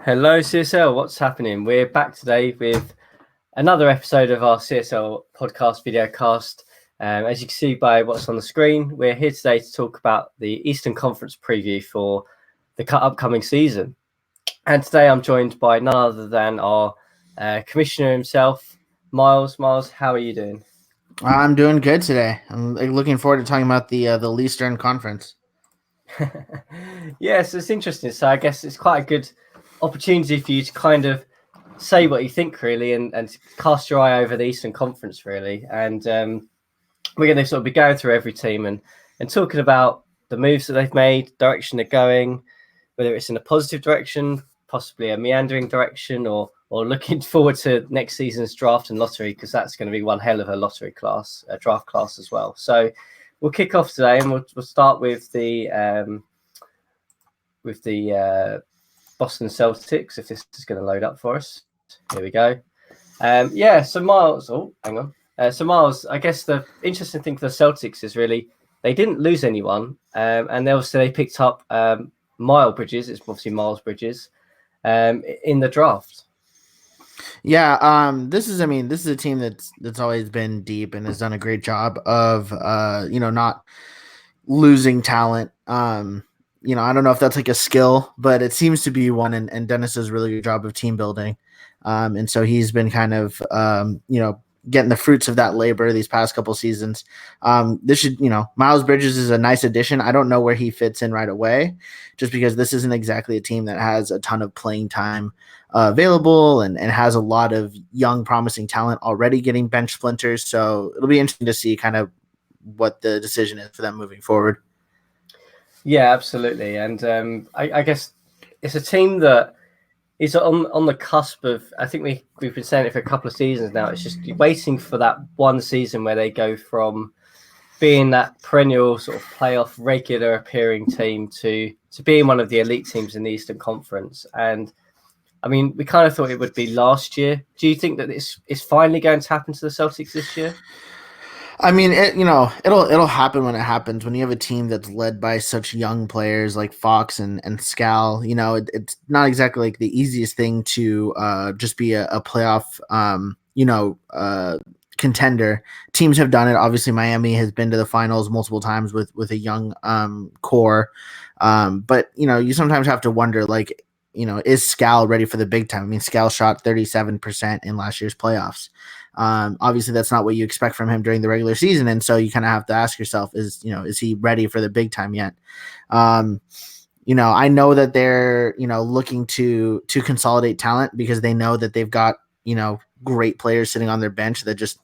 Hello, CSL. What's happening? We're back today with another episode of our CSL podcast video cast. As you can see by what's on the screen, we're here today to talk about the Eastern Conference preview for the upcoming season. And today I'm joined by none other than our commissioner himself, Miles. Miles, how are you doing? I'm doing good today. I'm looking forward to talking about the Eastern Conference. Yes, it's interesting. So I guess it's quite a good opportunity for you to kind of say what you think, really, and cast your eye over the Eastern Conference, really. And we're going to sort of be going through every team and talking about the moves that they've made, direction they're going, whether it's in a positive direction, possibly a meandering direction, or looking forward to next season's draft and lottery, because that's going to be one hell of a lottery class, a draft class as well. So we'll kick off today, and we'll start with the Boston Celtics, if this is going to load up for us. Here we go. So Miles, hang on. So Miles, I guess the interesting thing for the Celtics is really they didn't lose anyone, and obviously they picked up Miles Bridges. It's obviously Miles Bridges in the draft. Yeah, this is a team that's always been deep and has done a great job of not losing talent. I don't know if that's like a skill, but it seems to be one, and Dennis does a really good job of team building. And so he's been kind of getting the fruits of that labor these past couple seasons. Miles Bridges is a nice addition. I don't know where he fits in right away, just because this isn't exactly a team that has a ton of playing time available and has a lot of young, promising talent already getting bench splinters. So it'll be interesting to see kind of what the decision is for them moving forward. Yeah, absolutely. And I guess it's a team that is on the cusp of, I think we've been saying it for a couple of seasons now. It's just waiting for that one season where they go from being that perennial sort of playoff regular appearing team to being one of the elite teams in the Eastern Conference. And I mean, we kind of thought it would be last year. Do you think that it's finally going to happen to the Celtics this year? I mean, it'll happen when it happens. When you have a team that's led by such young players like Fox and Scal, it's not exactly like the easiest thing to just be a playoff, contender. Teams have done it. Obviously, Miami has been to the finals multiple times with a young core, but you sometimes have to wonder, like, is Scal ready for the big time? I mean, Scal shot 37% in last year's playoffs. Obviously that's not what you expect from him during the regular season. And so you kind of have to ask yourself, is he ready for the big time yet? I know that they're, looking to consolidate talent because they know that they've got, great players sitting on their bench that just,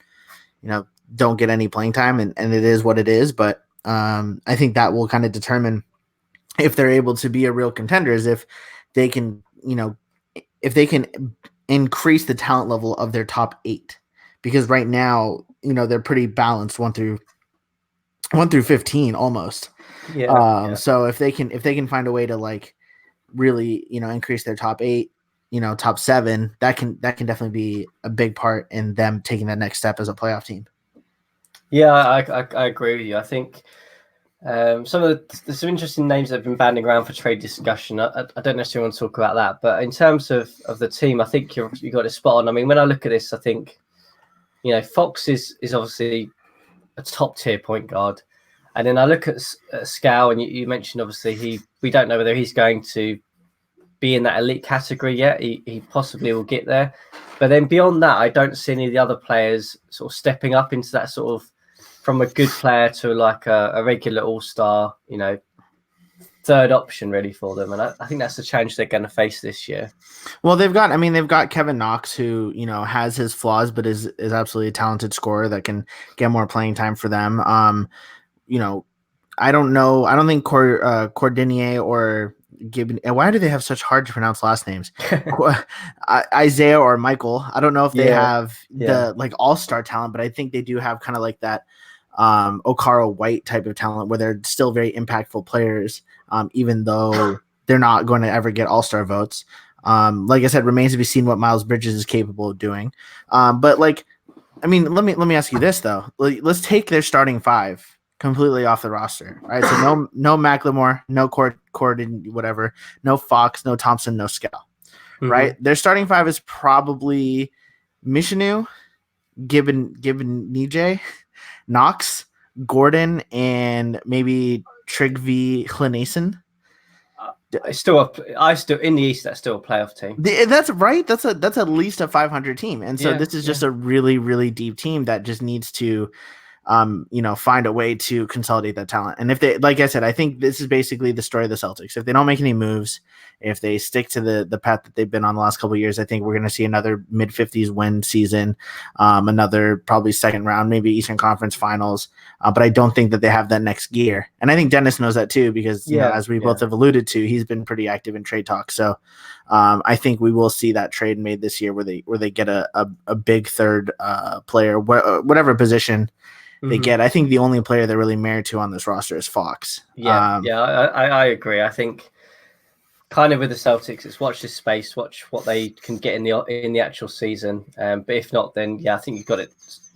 don't get any playing time, and it is what it is. But I think that will kind of determine if they're able to be a real contender, is if they can, if they can increase the talent level of their top 8. Because right now, they're pretty balanced 1 through 15 almost. Yeah. So if they can find a way to, like, really, increase their top 8, top 7, that can definitely be a big part in them taking that next step as a playoff team. Yeah, I agree with you. I think there's some interesting names that have been banding around for trade discussion. I don't necessarily want to talk about that, but in terms of the team, I think you got it spot on. I mean, when I look at this, I think, Fox is obviously a top tier point guard. And then I look at Scal, and you mentioned, obviously, we don't know whether he's going to be in that elite category yet. He possibly will get there. But then beyond that, I don't see any of the other players sort of stepping up into that sort of, from a good player to like a regular all-star, third option really for them. And I think that's the challenge they're going to face this year. Well, they've got Kevin Knox, who, has his flaws, but is absolutely a talented scorer that can get more playing time for them. I don't know. I don't think Cordinier or Gibbon. Why do they have such hard to pronounce last names? Isaiah or Michael. I don't know if they have the like all-star talent, but I think they do have kind of like that Okaro White type of talent where they're still very impactful players, even though they're not going to ever get all-star votes. Like I said, remains to be seen what Miles Bridges is capable of doing. But like, I mean, let me ask you this though. Let's take their starting 5 completely off the roster. All right. So no McLemore, no Corden, whatever, no Fox, no Thompson, no Scal. right? Their starting five is probably Mishinu, Gibbon, Nije, Knox, Gordon, and maybe Trigvi Hlinason. It's still I still in the East. That's still a playoff team. That's right. That's at least a 500 team, and so this is just a really, really deep team that just needs to find a way to consolidate that talent. And if they, like I said, I think this is basically the story of the Celtics. If they don't make any moves, if they stick to the path that they've been on the last couple of years, I think we're going to see another mid-50s win season, another probably second round, maybe Eastern Conference Finals. But I don't think that they have that next gear. And I think Dennis knows that too, because as we both have alluded to, he's been pretty active in trade talks. So I think we will see that trade made this year where they get a big third player, whatever position they get. I think the only player they're really married to on this roster is Fox. I agree. I think kind of with the Celtics, it's watch this space, watch what they can get in the actual season. But if not, then I think you've got it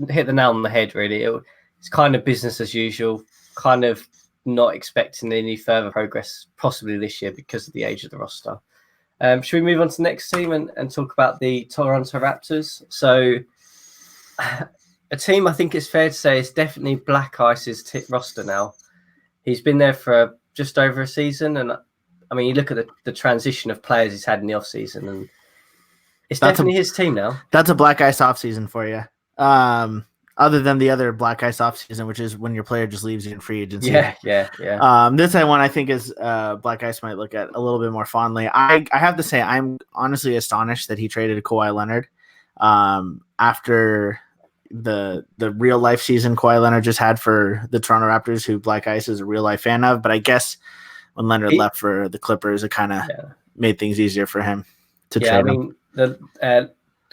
hit the nail on the head. Really, it's kind of business as usual. Kind of not expecting any further progress possibly this year because of the age of the roster. Should we move on to the next team and talk about the Toronto Raptors? So. A team I think it's fair to say is definitely Black Ice's roster now. He's been there for just over a season. And I mean, you look at the transition of players he's had in the offseason, and it's definitely his team now. That's a Black Ice offseason for you. Other than the other Black Ice offseason, which is when your player just leaves you in free agency. Yeah. This one I think is Black Ice might look at a little bit more fondly. I have to say, I'm honestly astonished that he traded Kawhi Leonard after the real life season Kawhi Leonard just had for the Toronto Raptors, who Black Ice is a real life fan of. But I guess when Leonard left for the Clippers, it kind of made things easier for him to trade him. The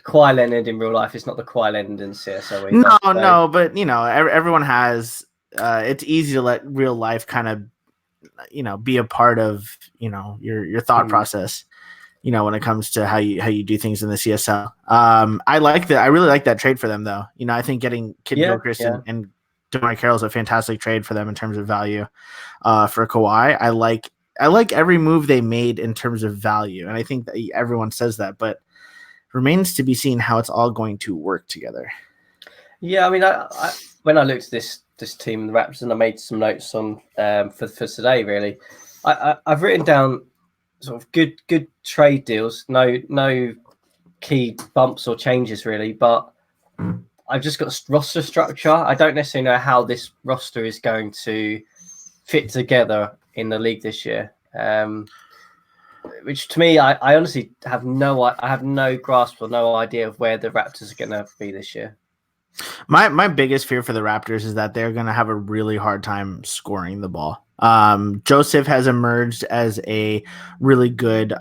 Kawhi Leonard in real life is not the Kawhi Leonard in CSL. No, but everyone has. It's easy to let real life kind of, be a part of your thought process. When it comes to how you do things in the CSL. I really like that trade for them, though. I think getting Kid Gilchrist and DeMar Carroll is a fantastic trade for them in terms of value for Kawhi. I like every move they made in terms of value, and I think that everyone says that, but remains to be seen how it's all going to work together. Yeah, I mean, I when I looked at this team, the Raptors, and I made some notes on for today. Really, I've written down sort of good trade deals, no key bumps or changes really, but I've just got roster structure. I don't necessarily know how this roster is going to fit together in the league this year, which to me, I honestly have no grasp or no idea of where the Raptors are going to be this year. My biggest fear for the Raptors is that they're going to have a really hard time scoring the ball. Joseph has emerged as a really good,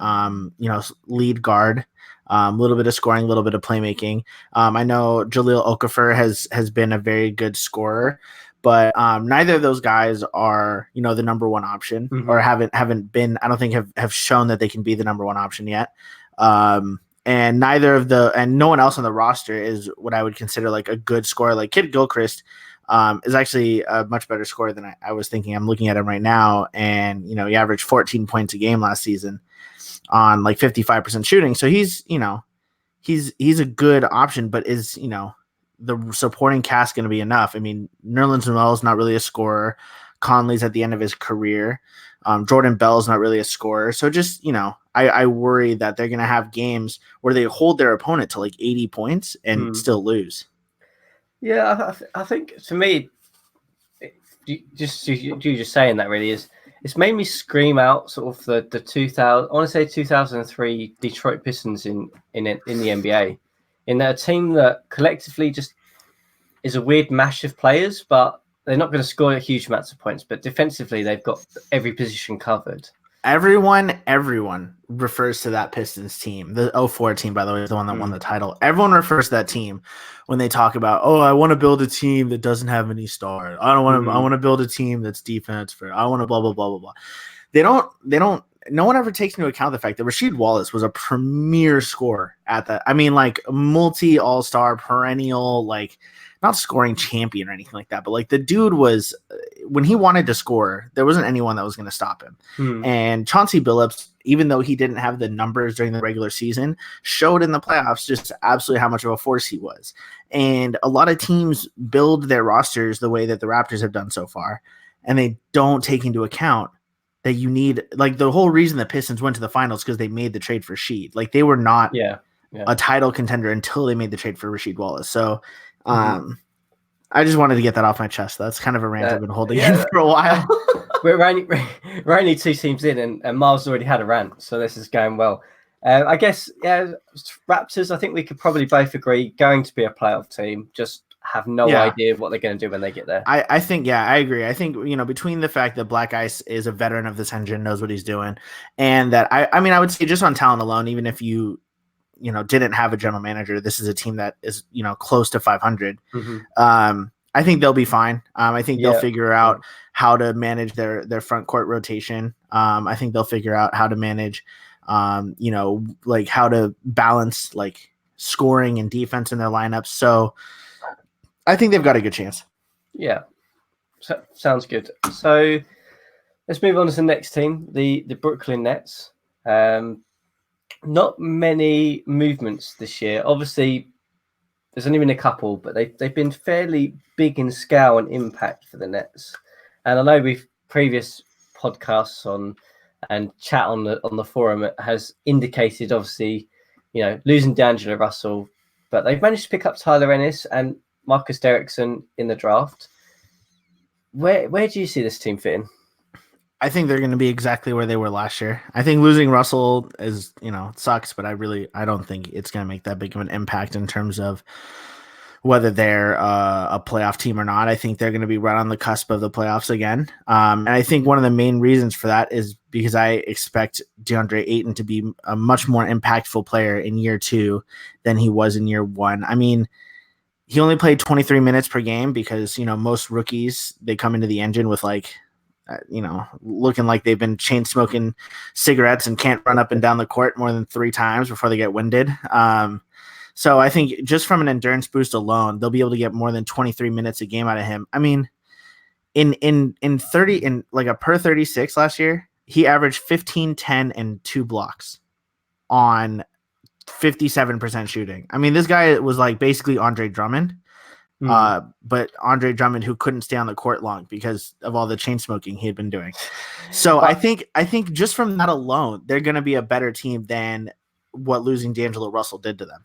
lead guard. A little bit of scoring, a little bit of playmaking. I know Jahlil Okafor has been a very good scorer, but neither of those guys are, the number one option, or haven't been. I don't think have shown that they can be the number one option yet. And no one else on the roster is what I would consider like a good scorer. Like Kid Gilchrist is actually a much better scorer than I was thinking. I'm looking at him right now, and he averaged 14 points a game last season on like 55% shooting. So he's a good option, but is the supporting cast going to be enough? I mean, Nerlens Noel is not really a scorer. Conley's at the end of his career. Jordan Bell's not really a scorer. So just I worry that they're going to have games where they hold their opponent to like 80 points and still lose. Yeah, I think to me, you just saying that really it's made me scream out sort of the 2000. I want to say 2003 Detroit Pistons in the NBA, in that a team that collectively just is a weird mash of players, but they're not going to score huge amounts of points. But defensively, they've got every position covered. Everyone refers to that Pistons team. The 04 team, by the way, is the one that won the title. Everyone refers to that team when they talk about, I want to build a team that doesn't have any stars. I want to build a team that's defense for. I want to blah blah blah blah blah. They don't. No one ever takes into account the fact that Rasheed Wallace was a premier scorer at that. I mean, like multi all-star, perennial, like not scoring champion or anything like that, but like the dude was, when he wanted to score, there wasn't anyone that was going to stop him. And Chauncey Billups, even though he didn't have the numbers during the regular season, showed in the playoffs just absolutely how much of a force he was. And a lot of teams build their rosters the way that the Raptors have done so far, and they don't take into account that you need, like, the whole reason the Pistons went to the finals because they made the trade for Sheed. Like, they were not a title contender until they made the trade for Rasheed Wallace. So I just wanted to get that off my chest. That's kind of a rant I've been holding in for a while. We're only 2 teams in, and Miles already had a rant, so this is going well. I guess, Raptors, I think we could probably both agree, going to be a playoff team, just have no idea what they're going to do when they get there. I think, I agree. I think, between the fact that Black Ice is a veteran of this engine, knows what he's doing, and that, I mean, I would say just on talent alone, even if you didn't have a general manager, this is a team that is, close to 500. I think they'll be fine. I think they'll figure out how to manage their front court rotation. I think they'll figure out how to manage, like how to balance like scoring and defense in their lineups. So I think they've got a good chance. Yeah. So, sounds good. So let's move on to the next team, the Brooklyn Nets. Not many movements this year. Obviously, there's only been a couple, but they've been fairly big in scale and impact for the Nets. And I know we've previous podcasts on and chat on the forum has indicated, obviously, losing D'Angelo Russell, but they've managed to pick up Tyler Ennis and Marcus Derrickson in the draft. Where do you see this team fitting? I think they're going to be exactly where they were last year. I think losing Russell is, sucks, but I don't think it's going to make that big of an impact in terms of whether they're a playoff team or not. I think they're going to be right on the cusp of the playoffs again. And I think one of the main reasons for that is because I expect DeAndre Ayton to be a much more impactful player in year 2 than he was in year 1. I mean, he only played 23 minutes per game because, most rookies, they come into the engine with like, looking like they've been chain smoking cigarettes and can't run up and down the court more than 3 times before they get winded. So I think just from an endurance boost alone, they'll be able to get more than 23 minutes a game out of him. I mean, in like a per 36 last year, he averaged 15, 10, and 2 blocks on 57% shooting. I mean, this guy was like basically Andre Drummond. But Andre Drummond, who couldn't stay on the court long because of all the chain smoking he had been doing. So I think just from that alone, they're going to be a better team than what losing D'Angelo Russell did to them.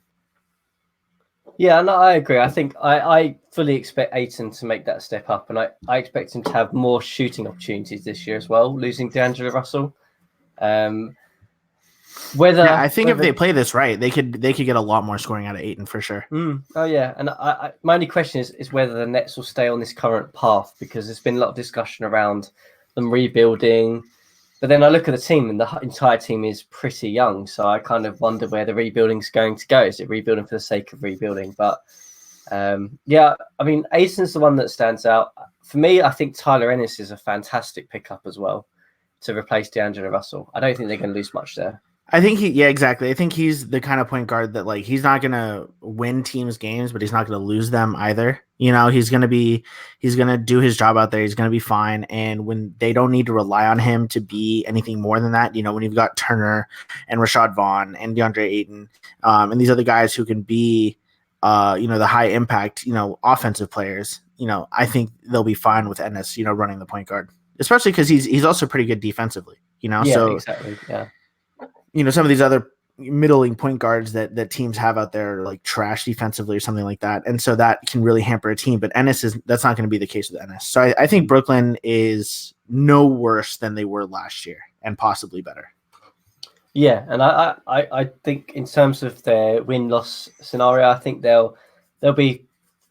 Yeah, no, I agree. I think I fully expect Ayton to make that step up, and I expect him to have more shooting opportunities this year as well, losing D'Angelo Russell. I think if they play this right, they could get a lot more scoring out of Ayton for sure. Oh yeah, and my only question is whether the Nets will stay on this current path, because there's been a lot of discussion around them rebuilding, but then I look at the team and the entire team is pretty young, so I kind of wonder where the rebuilding is going to go. Is it rebuilding for the sake of rebuilding? But I mean, Ayton's the one that stands out for me. I think Tyler Ennis is a fantastic pickup as well to replace D'Angelo Russell. I don't think they're going to lose much there. I think exactly. I think he's the kind of point guard that like he's not gonna win teams games, but he's not gonna lose them either. He's gonna do his job out there. He's gonna be fine. And when they don't need to rely on him to be anything more than that, when you've got Turner and Rashad Vaughn and DeAndre Ayton, and these other guys who can be, the high impact, offensive players, I think they'll be fine with Ennis, running the point guard, especially because he's also pretty good defensively. Yeah, exactly. Yeah. Some of these other middling point guards that teams have out there are like trash defensively or something like that. And so that can really hamper a team. But that's not going to be the case with Ennis. So I think Brooklyn is no worse than they were last year and possibly better. Yeah, and I think in terms of their win-loss scenario, I think they'll be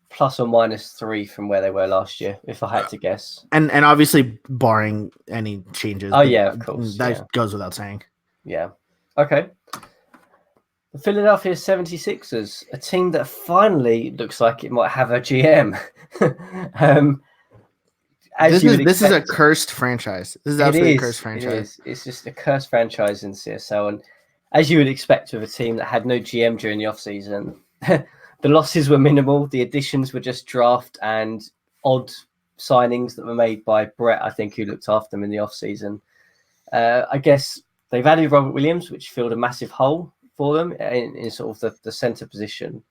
plus or minus 3 from where they were last year, if I had to guess. And obviously barring any changes. Oh, yeah, of course. That goes without saying. Yeah. Okay. The Philadelphia 76ers, a team that finally looks like it might have a GM. This is a cursed franchise. This is absolutely a cursed franchise. It's just a cursed franchise in CSL. And as you would expect with a team that had no GM during the offseason, the losses were minimal. The additions were just draft and odd signings that were made by Brett, I think, who looked after them in the off-season. I guess they've added Robert Williams, which filled a massive hole for them in sort of the centre position.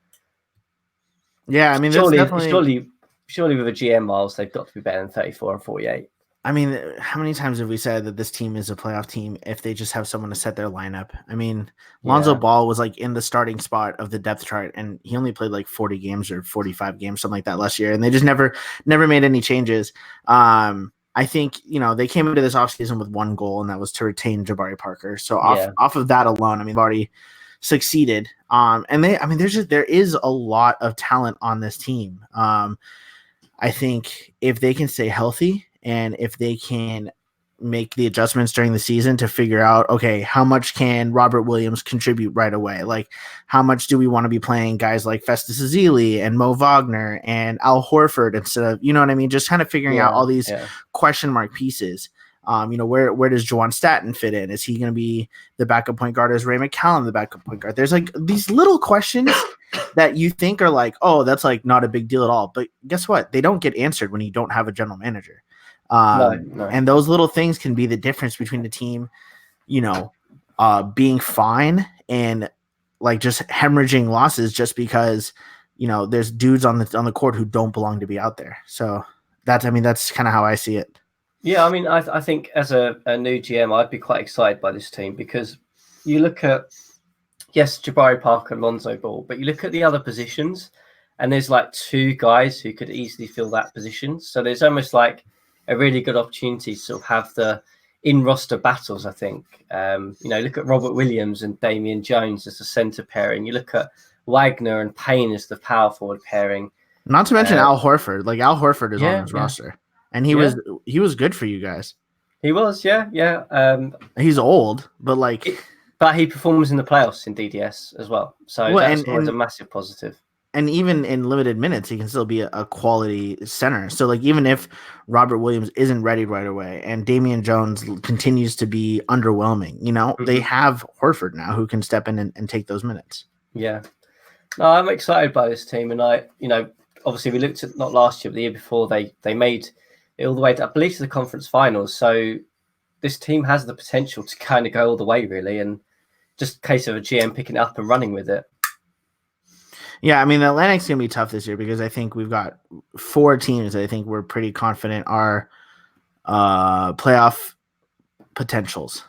Yeah, I mean, surely with a GM, Miles, they've got to be better than 34 and 48. I mean, how many times have we said that this team is a playoff team if they just have someone to set their lineup? I mean, Lonzo Ball was like in the starting spot of the depth chart, and he only played like 40 games or 45 games, something like that last year, and they just never made any changes. I think, they came into this offseason with one goal, and that was to retain Jabari Parker. So off of that alone, I mean, they've already succeeded. There is a lot of talent on this team. I think if they can stay healthy and if they can make the adjustments during the season to figure out, okay, how much can Robert Williams contribute right away? Like, how much do we want to be playing guys like Festus Ezeli and Mo Wagner and Al Horford instead of, you know what I mean? Just kind of figuring out all these question mark pieces. Where does Juwan Staten fit in? Is he going to be the backup point guard? Is Ray McCallum the backup point guard? There's like these little questions that you think are like, oh, that's like not a big deal at all. But guess what? They don't get answered when you don't have a general manager. No. And those little things can be the difference between the team, being fine and like just hemorrhaging losses just because, there's dudes on the court who don't belong to be out there. So that's kind of how I see it. Yeah, I mean, I think as a new GM, I'd be quite excited by this team because you look at, yes, Jabari Parker and Lonzo Ball, but you look at the other positions and there's like two guys who could easily fill that position. So there's almost like a really good opportunity to sort of have the in-roster battles, I think. Look at Robert Williams and Damian Jones as the centre pairing. You look at Wagner and Payne as the power forward pairing. Not to mention Al Horford. Like, Al Horford is on this roster. And he was good for you guys. He was, yeah. He's old, but but he performs in the playoffs in DDS as well. So that's always a massive positive. And even in limited minutes, he can still be a quality center. So like even if Robert Williams isn't ready right away and Damian Jones continues to be underwhelming, they have Horford now who can step in and take those minutes. Yeah. No, I'm excited by this team. And obviously we looked at not last year, but the year before they made it all the way to, I believe, to the conference finals. So this team has the potential to kind of go all the way, really, and just a case of a GM picking it up and running with it. Yeah, I mean, the Atlantic's going to be tough this year because I think we've got 4 teams that I think we're pretty confident are playoff potentials.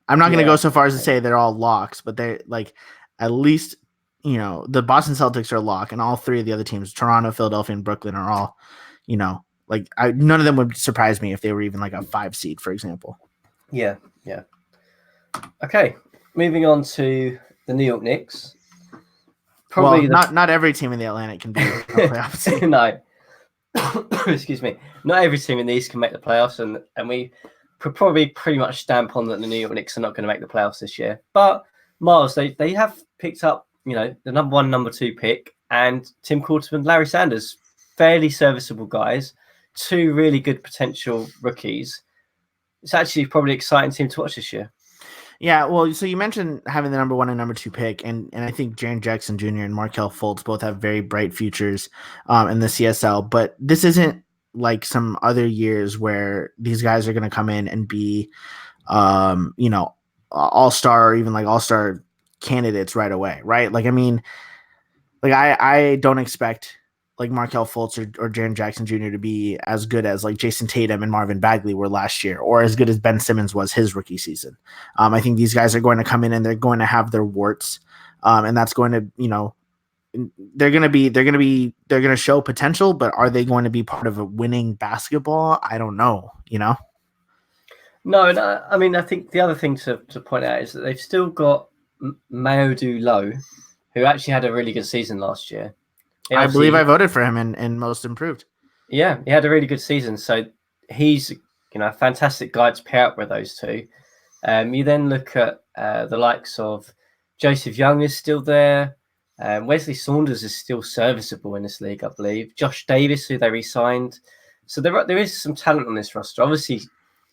I'm not going to go so far as to say they're all locks, but they're like at least, the Boston Celtics are a lock, and all 3 of the other teams, Toronto, Philadelphia, and Brooklyn, are all, none of them would surprise me if they were even like a 5 seed, for example. Yeah. Okay, moving on to the New York Knicks. Probably not every team in the Atlantic can be a playoff team. No. Excuse me. Not every team in the East can make the playoffs, and we could probably pretty much stamp on that the New York Knicks are not going to make the playoffs this year. But Miles, they have picked up, the number 1, number 2 pick, and Tim Quarterman, Larry Sanders, fairly serviceable guys, 2 really good potential rookies. It's actually probably an exciting team to watch this year. Yeah, well, so you mentioned having the number 1 and number 2 pick, and I think Jaren Jackson Jr. and Markelle Fultz both have very bright futures in the CSL, but this isn't like some other years where these guys are going to come in and be, all-star or even like all-star candidates right away, right? Like, I mean, like I don't expect like Markelle Fultz or Jaren Jackson Jr. to be as good as like Jason Tatum and Marvin Bagley were last year, or as good as Ben Simmons was his rookie season. I think these guys are going to come in and they're going to have their warts, and that's going to, they're going to show potential, but are they going to be part of a winning basketball? I don't know, No, and I mean, I think the other thing to point out is that they've still got Maodo Low, who actually had a really good season last year. I believe I voted for him in most improved. Yeah, he had a really good season. So he's, a fantastic guy to pair up with those 2. You then look at the likes of Joseph Young is still there. Wesley Saunders is still serviceable in this league, I believe. Josh Davis, who they re-signed. So there is some talent on this roster. Obviously,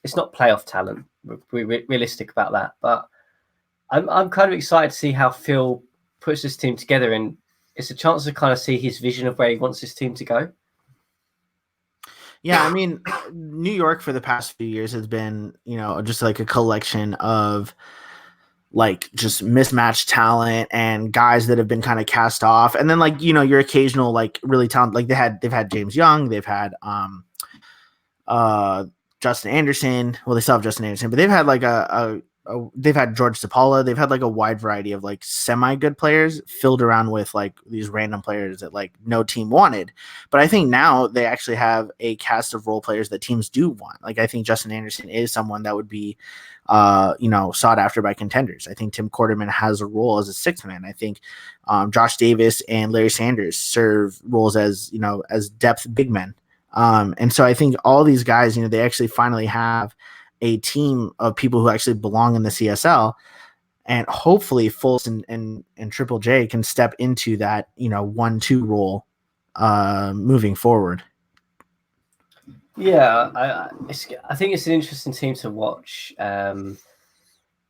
it's not playoff talent. We're realistic about that. But I'm kind of excited to see how Phil puts this team together. And it's a chance to kind of see his vision of where he wants his team to go. Yeah, I mean, New York for the past few years has been, just like a collection of like just mismatched talent and guys that have been kind of cast off. And then like, your occasional like really talented, like they've had James Young, they've had Justin Anderson. Well, they still have Justin Anderson, but they've had like they've had George Sapala. They've had like a wide variety of like semi good players filled around with like these random players that like no team wanted. But I think now they actually have a cast of role players that teams do want. Like I think Justin Anderson is someone that would be, sought after by contenders. I think Tim Quarterman has a role as a sixth man. I think Josh Davis and Larry Sanders serve roles as depth big men. And so I think all these guys, they actually finally have a team of people who actually belong in the CSL, and hopefully Fultz and Triple J can step into that, 1-2 role moving forward. Yeah, I think it's an interesting team to watch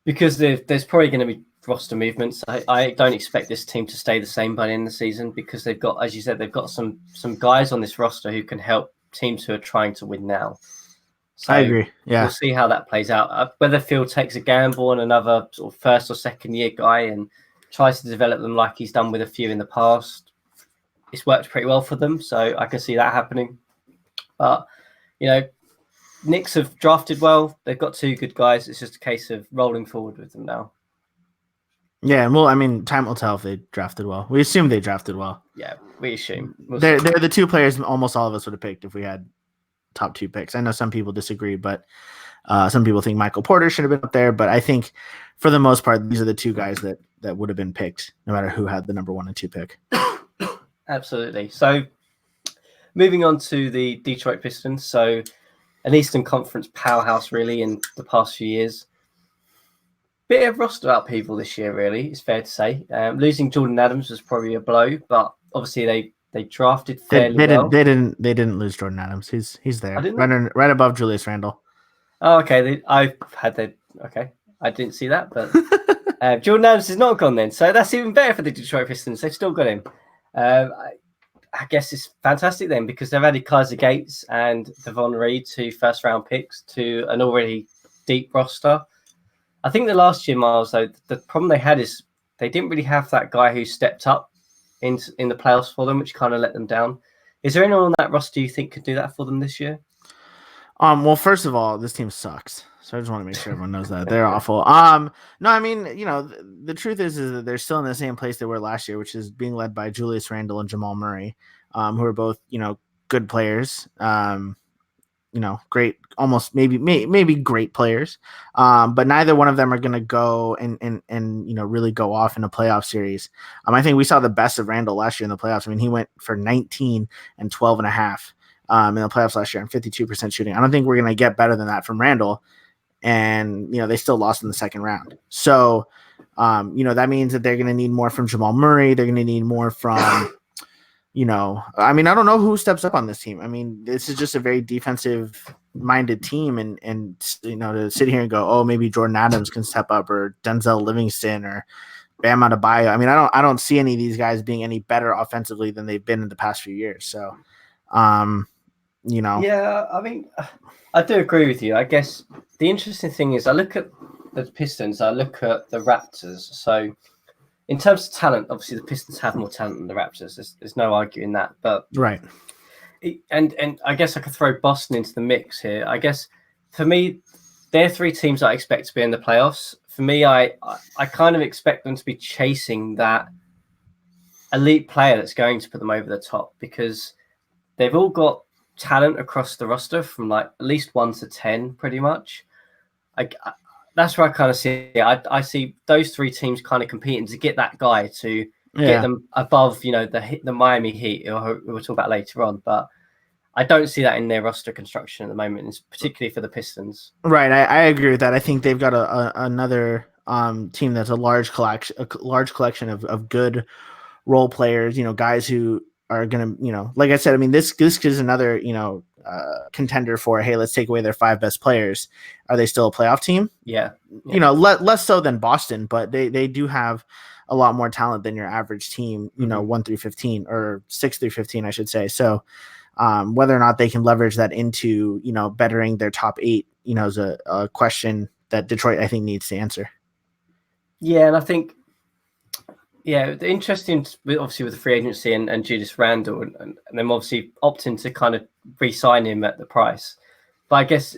because there's probably going to be roster movements. I don't expect this team to stay the same by the end of the season because they've got, as you said, they've got some guys on this roster who can help teams who are trying to win now. So I agree. Yeah, we'll see how that plays out. Whether Phil takes a gamble on another sort of first or second year guy and tries to develop them like he's done with a few in the past, it's worked pretty well for them. So I can see that happening. But Knicks have drafted well. They've got two good guys. It's just a case of rolling forward with them now. Yeah, well, I mean, time will tell if they drafted well. We assume they drafted well. Yeah, we assume. They're the two players almost all of us would have picked if we had top 2 picks. I know some people disagree, but some people think Michael Porter should have been up there. But I think for the most part, these are the two guys that would have been picked no matter who had the number 1 and 2 pick. Absolutely. So moving on to the Detroit Pistons. So an Eastern Conference powerhouse really in the past few years. Bit of roster upheaval this year, really, it's fair to say. Losing Jordan Adams was probably a blow, but obviously they drafted fairly well. They didn't lose Jordan Adams. He's there, right above Julius Randle. Oh, okay. I didn't see that, but Jordan Adams is not gone then, so that's even better for the Detroit Pistons. They've still got him. I guess it's fantastic then because they've added Kaiser Gates and Devon Reed to first-round picks to an already deep roster. I think the last year, Miles, though, the problem they had is they didn't really have that guy who stepped up in the playoffs for them, which kind of let them down. Is there anyone on that roster you think could do that for them this year? Well, first of all, this team sucks. So I just want to make sure everyone knows that they're awful. No, I mean, the truth is that they're still in the same place they were last year, which is being led by Julius Randle and Jamal Murray, who are both, good players. Great, almost maybe great players. But neither one of them are going to go and really go off in a playoff series. I think we saw the best of Randle last year in the playoffs. I mean, he went for 19 and 12 and a half in the playoffs last year and 52% shooting. I don't think we're going to get better than that from Randle. And, they still lost in the second round. So, that means that they're going to need more from Jamal Murray. They're going to need more from, I don't know who steps up on this team. I mean, this is just a very defensive minded team. And to sit here and go, oh, maybe Jordan Adams can step up or Denzel Livingston or Bam Adebayo. I mean, I don't see any of these guys being any better offensively than they've been in the past few years. So, Yeah, I mean, I do agree with you. I guess the interesting thing is I look at the Pistons, I look at the Raptors. So in terms of talent, obviously the Pistons have more talent than the Raptors. There's no arguing that. But right. And I guess I could throw Boston into the mix here. I guess for me, they're 3 teams I expect to be in the playoffs. For me, I kind of expect them to be chasing that elite player that's going to put them over the top because they've all got talent across the roster from like at least 1 to 10 pretty much. That's where I kind of see it. I see those 3 teams kind of competing to get that guy to get them above the Miami Heat who we'll talk about later on, but I don't see that in their roster construction at the moment. It's particularly for the Pistons. Right, I agree with that. I think they've got another team that's a large collection of good role players, guys who are going to, like I said, I mean, this is another, contender for, hey, let's take away their 5 best players. Are they still a playoff team? Yeah. Less so than Boston, but they do have a lot more talent than your average team, 1 through 15 or 6 through 15, I should say. So whether or not they can leverage that into, bettering their top 8, is a question that Detroit, I think, needs to answer. Yeah. And I think, the interesting, obviously, with the free agency and Julius Randle, and them obviously opting to kind of re-sign him at the price. But I guess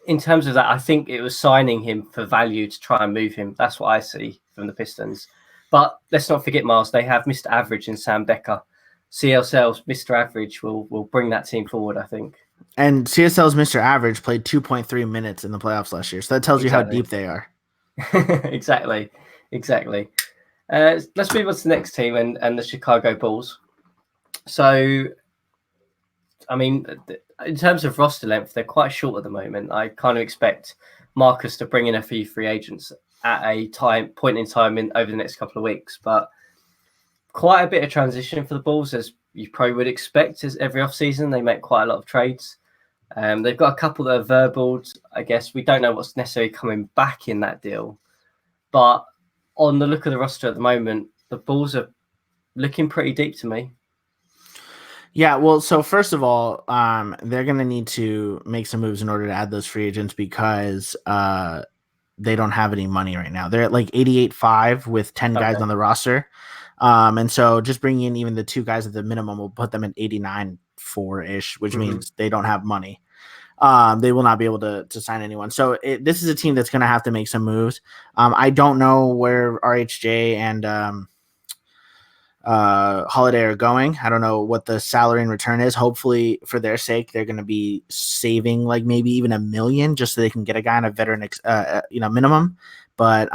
in terms of that, I think it was signing him for value to try and move him. That's what I see from the Pistons. But let's not forget, Miles, they have Mr. Average in Sam Becker. CSL's Mr. Average will bring that team forward, I think. And CSL's Mr. Average played 2.3 minutes in the playoffs last year. So that tells you how deep they are. Exactly. Let's move on to the next team and the Chicago Bulls. So, I mean, in terms of roster length, they're quite short at the moment. I kind of expect Marcus to bring in a few free agents at a point in time over the next couple of weeks. But quite a bit of transition for the Bulls, as you probably would expect, as every offseason. They make quite a lot of trades. They've got a couple that are verbaled. I guess we don't know what's necessarily coming back in that deal. But on the look of the roster at the moment, the Bulls are looking pretty deep to me. Yeah, well, so first of all, they're going to need to make some moves in order to add those free agents because they don't have any money right now. They're at like 88.5 with 10 guys on the roster. And so just bringing in even the 2 guys at the minimum will put them at 89.4-ish, which means they don't have money. They will not be able to sign anyone. So this is a team that's going to have to make some moves. I don't know where RHJ and Holiday are going. I don't know what the salary in return is. Hopefully for their sake, they're going to be saving like maybe even $1 million just so they can get a guy on a veteran, minimum. But,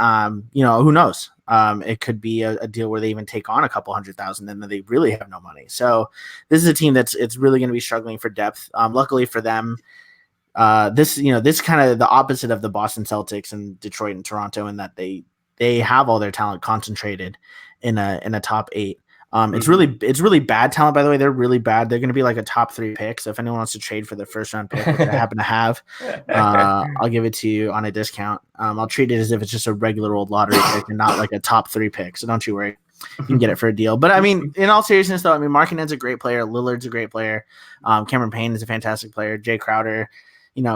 who knows? It could be a deal where they even take on a couple 100,000 and then they really have no money. So this is a team it's really going to be struggling for depth. Luckily for them, this kind of the opposite of the Boston Celtics and Detroit and Toronto in that they have all their talent concentrated in a top 8. It's really bad talent, by the way. They're really bad. They're going to be like a top 3 pick. So if anyone wants to trade for the first round pick, which I happen to have, I'll give it to you on a discount. I'll treat it as if it's just a regular old lottery pick and not like a top 3 pick. So don't you worry. You can get it for a deal. But I mean, in all seriousness, though, I mean, Markkanen's a great player. Lillard's a great player. Cameron Payne is a fantastic player. Jay Crowder,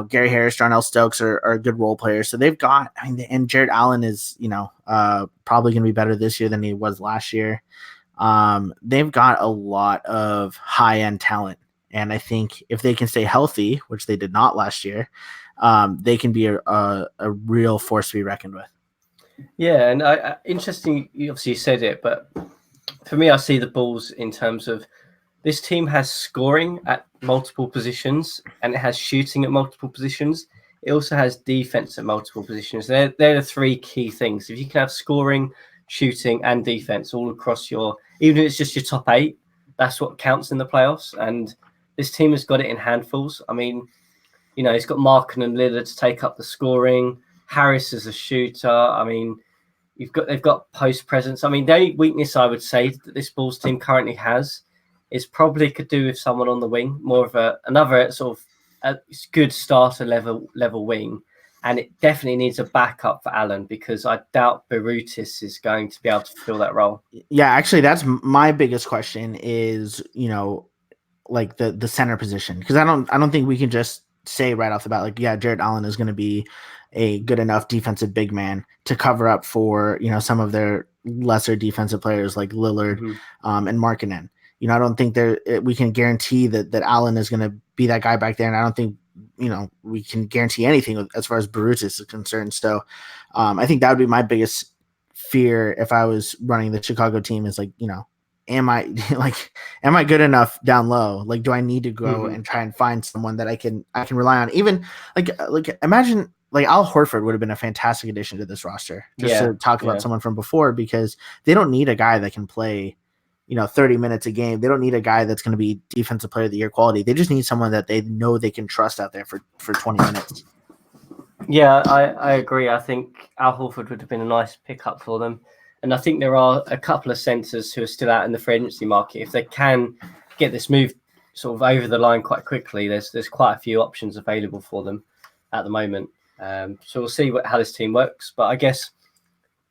Gary Harris, Darnell Stokes are good role players. So they've got, and Jared Allen is, probably going to be better this year than he was last year. They've got a lot of high-end talent. And I think if they can stay healthy, which they did not last year, they can be a real force to be reckoned with. Yeah, and interesting, you obviously said it, but for me, I see the Bulls in terms of this team has scoring at multiple positions and it has shooting at multiple positions. It also has defense at multiple positions. They're the 3 key things. If you can have scoring, shooting, and defense all across even if it's just your top 8, that's what counts in the playoffs. And this team has got it in handfuls. I mean, it's got Markkanen and Lillard to take up the scoring. Harris is a shooter. I mean, they've got post presence. I mean, the only weakness I would say that this Bulls team currently has is probably could do with someone on the wing, more of another sort of a good starter level wing. And it definitely needs a backup for Allen because I doubt Berrutis is going to be able to fill that role. Yeah, actually, that's my biggest question is, like the center position. Because I don't think we can just say right off the bat, like, yeah, Jared Allen is going to be a good enough defensive big man to cover up for, some of their lesser defensive players like Lillard and Markkanen. I don't think we can guarantee that Allen is going to be that guy back there. And I don't think, we can guarantee anything as far as Berrutis is concerned. So I think that would be my biggest fear if I was running the Chicago team is like, am I good enough down low? Like, do I need to go and try and find someone that I can rely on? Even like imagine like Al Horford would have been a fantastic addition to this roster. Just to talk about someone from before, because they don't need a guy that can play 30 minutes a game. They don't need a guy that's going to be defensive player of the year quality. They just need someone that they know they can trust out there for 20 minutes. Yeah, I agree. I think Al Horford would have been a nice pickup for them. And I think there are a couple of centres who are still out in the free agency market. If they can get this move sort of over the line quite quickly, there's quite a few options available for them at the moment. So we'll see how this team works. But I guess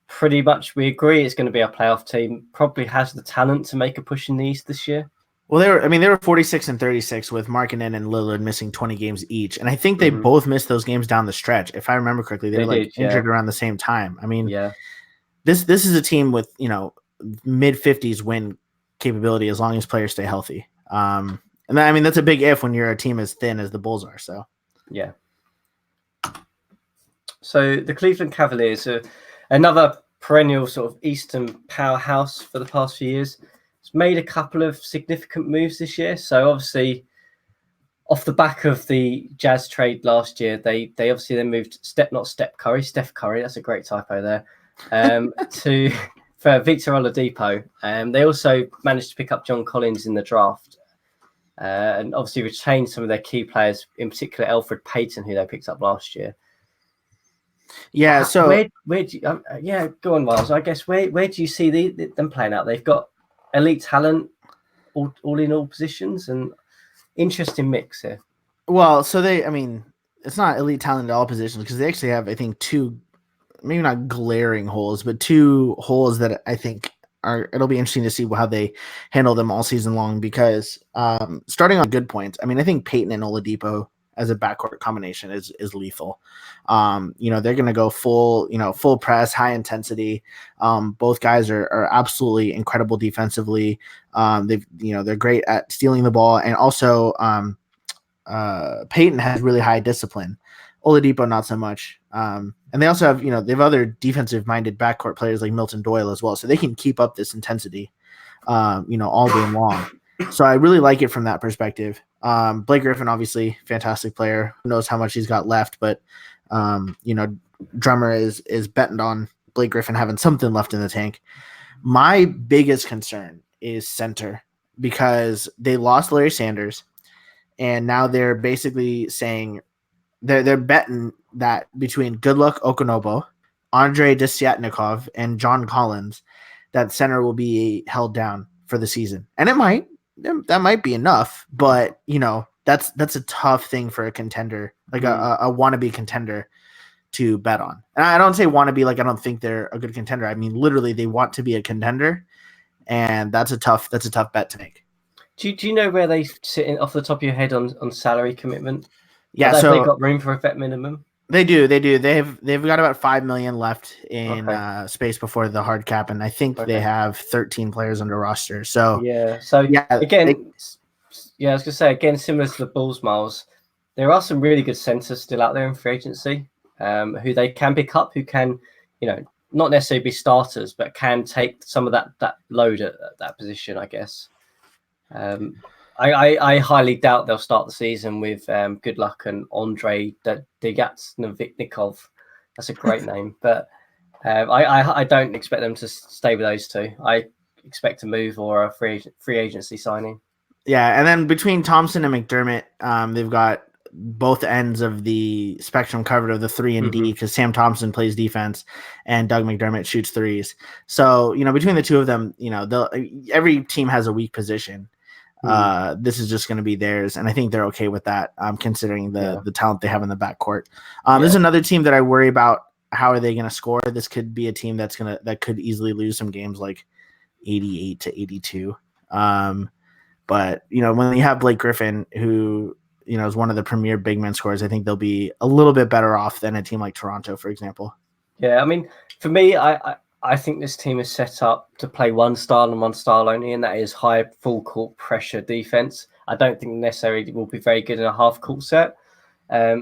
pretty much we agree it's going to be a playoff team. Probably has the talent to make a push in the East this year. Well, they were 46 and 36 with Markkanen and Lillard missing 20 games each, and I think they both missed those games down the stretch. If I remember correctly, they were like injured around the same time. I mean, this is a team with mid 50s win capability as long as players stay healthy. And I mean that's a big if when you're a team as thin as the Bulls are. So yeah. So the Cleveland Cavaliers are another perennial sort of Eastern powerhouse for the past few years. It's made a couple of significant moves this year. So obviously, off the back of the Jazz trade last year, they obviously then moved Steph Curry. That's a great typo there. For Victor Oladipo. They also managed to pick up John Collins in the draft, and obviously retained some of their key players, in particular Elfrid Payton, who they picked up last year. Yeah. So where do you, go on, Miles. I guess where do you see them playing out? They've got elite talent, all in all positions, and interesting mix here. Well, so it's not elite talent at all positions because they actually have, I think, two, maybe not glaring holes, but two holes that I think it'll be interesting to see how they handle them all season long because starting on good points, I mean, I think Peyton and Oladipo as a backcourt combination is lethal. They're going to go full press, high intensity. Both guys are absolutely incredible defensively. They're great at stealing the ball. And also Peyton has really high discipline. Oladipo, not so much. And they also have, they have other defensive minded backcourt players like Milton Doyle as well. So they can keep up this intensity, all game long. So I really like it from that perspective. Blake Griffin, obviously fantastic player. Who knows how much he's got left, but Drummer is betting on Blake Griffin having something left in the tank. My biggest concern is center because they lost Larry Sanders, and now they're basically saying they're betting that between Goodluck Okonobo, Andre Desiatnikov, and John Collins, that center will be held down for the season, and that might be enough, but that's a tough thing for a contender, like a wannabe contender, to bet on. And I don't say wannabe like I don't think they're a good contender. I mean, literally, they want to be a contender, and that's a tough bet to make. Do you know where they sit off the top of your head on salary commitment? Yeah, so they got room for a vet minimum. They do. They've got about $5 million left in space before the hard cap, and I think they have 13 players under roster. So again, I was gonna say again, similar to the Bulls, Miles, there are some really good centers still out there in free agency, who they can pick up, who can, not necessarily be starters, but can take some of that load at that position, I guess. I highly doubt they'll start the season with Goodluck and Andre Desiatnikov. That's a great name, but I don't expect them to stay with those two. I expect a move or a free agency signing. Yeah, and then between Thompson and McDermott, they've got both ends of the spectrum covered of the 3 and D because Sam Thompson plays defense and Doug McDermott shoots threes. So between the two of them, every team has a weak position. This is just going to be theirs, and I think they're okay with that, considering the talent they have in the backcourt. There's another team that I worry about. How are they going to score? This could be a team that could easily lose some games, like 88 to 82. But when you have Blake Griffin, who is one of the premier big men scorers, I think they'll be a little bit better off than a team like Toronto, for example. Yeah, I mean, for me, I think this team is set up to play one style and one style only, and that is high full court pressure defense. I don't think necessarily will be very good in a half court set.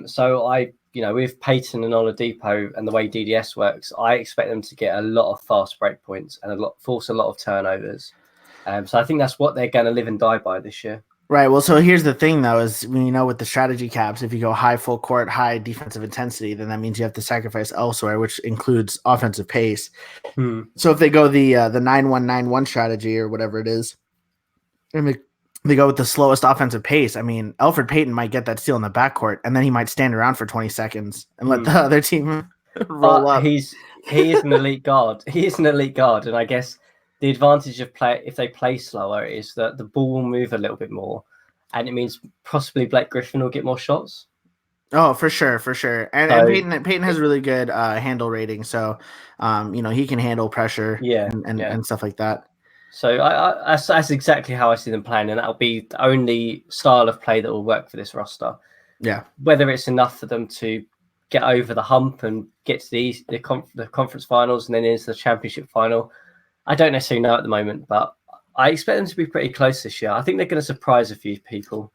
So with Peyton and Oladipo and the way DDS works, I expect them to get a lot of fast break points and force a lot of turnovers. So I think that's what they're going to live and die by this year. Right. Well, so here's the thing, though, is with the strategy caps, if you go high full court, high defensive intensity, then that means you have to sacrifice elsewhere, which includes offensive pace. So if they go the 9-1-9-1 strategy or whatever it is, and they go with the slowest offensive pace, I mean, Elfrid Payton might get that steal in the backcourt, and then he might stand around for 20 seconds and let the other team roll up. he is an elite guard. He is an elite guard, and I guess the advantage of if they play slower is that the ball will move a little bit more, and it means possibly Blake Griffin will get more shots. Oh, for sure, for sure. And So Peyton has really good handle rating, so he can handle pressure yeah, and stuff like that. So that's exactly how I see them playing, and that'll be the only style of play that will work for this roster. Yeah. Whether it's enough for them to get over the hump and get to the conference finals and then into the championship final, I don't necessarily know at the moment, but I expect them to be pretty close this year. I think they're going to surprise a few people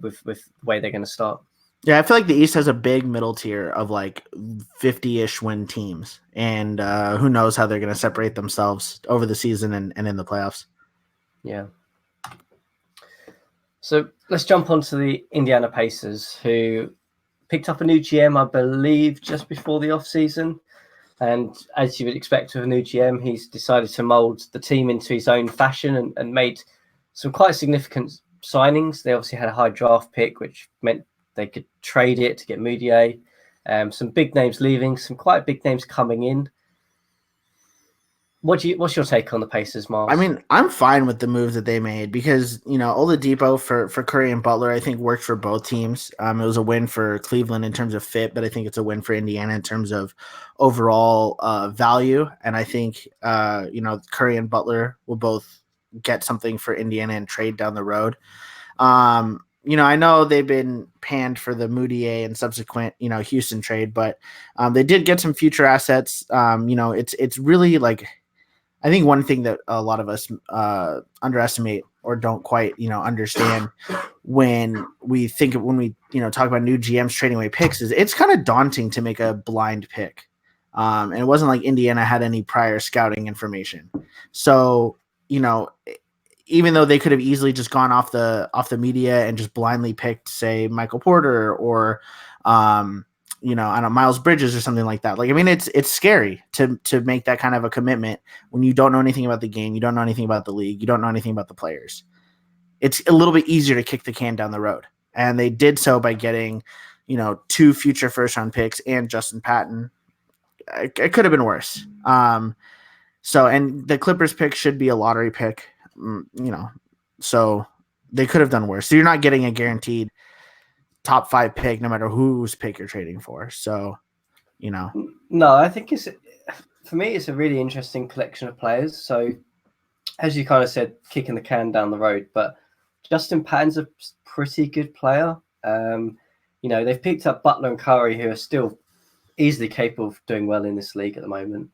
with the way they're going to start. Yeah, I feel like the East has a big middle tier of like 50-ish win teams, and who knows how they're going to separate themselves over the season and in the playoffs. Yeah. So let's jump onto the Indiana Pacers, who picked up a new GM, I believe, just before the offseason. And as you would expect with a new GM, he's decided to mold the team into his own fashion and made some quite significant signings. They obviously had a high draft pick, which meant they could trade it to get Moutier. Some big names leaving, some quite big names coming in. What's your take on the Pacers, Miles? I mean, I'm fine with the moves that they made because, Oladipo for Curry and Butler, I think worked for both teams. It was a win for Cleveland in terms of fit, but I think it's a win for Indiana in terms of overall value. And I think, Curry and Butler will both get something for Indiana and trade down the road. I know they've been panned for the Moutier and subsequent, Houston trade, but they did get some future assets. It's really like, I think one thing that a lot of us underestimate or don't quite, understand when we talk about new GMs trading away picks is it's kind of daunting to make a blind pick. And it wasn't like Indiana had any prior scouting information. So, even though they could have easily just gone off the media and just blindly picked, say, Michael Porter or, I don't Miles Bridges or something like that. Like, I mean, it's scary to make that kind of a commitment when you don't know anything about the game, you don't know anything about the league, you don't know anything about the players. It's a little bit easier to kick the can down the road. And they did so by getting, 2 future first round picks and Justin Patton. It could have been worse. And the Clippers pick should be a lottery pick, so they could have done worse. So you're not getting a guaranteed top 5 pick, no matter whose pick you're trading for. So, No, I think for me, it's a really interesting collection of players. So, as you kind of said, kicking the can down the road, but Justin Patton's a pretty good player. They've picked up Butler and Curry, who are still easily capable of doing well in this league at the moment.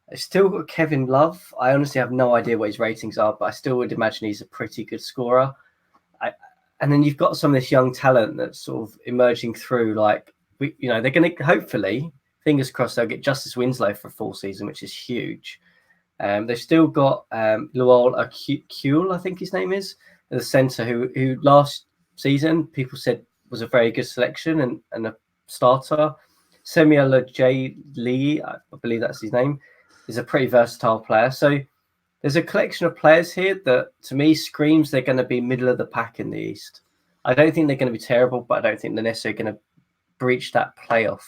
They've still got Kevin Love. I honestly have no idea what his ratings are, but I still would imagine he's a pretty good scorer. And then you've got some of this young talent that's sort of emerging through. Like, they're going to hopefully, fingers crossed, they'll get Justice Winslow for a full season, which is huge. They've still got Lowell Akule, I think his name is, the center who last season people said was a very good selection and a starter. Samuel J. Lee, I believe that's his name, is a pretty versatile player. So there's a collection of players here that, to me, screams they're going to be middle of the pack in the East. I don't think they're going to be terrible, but I don't think they're necessarily going to breach that playoff.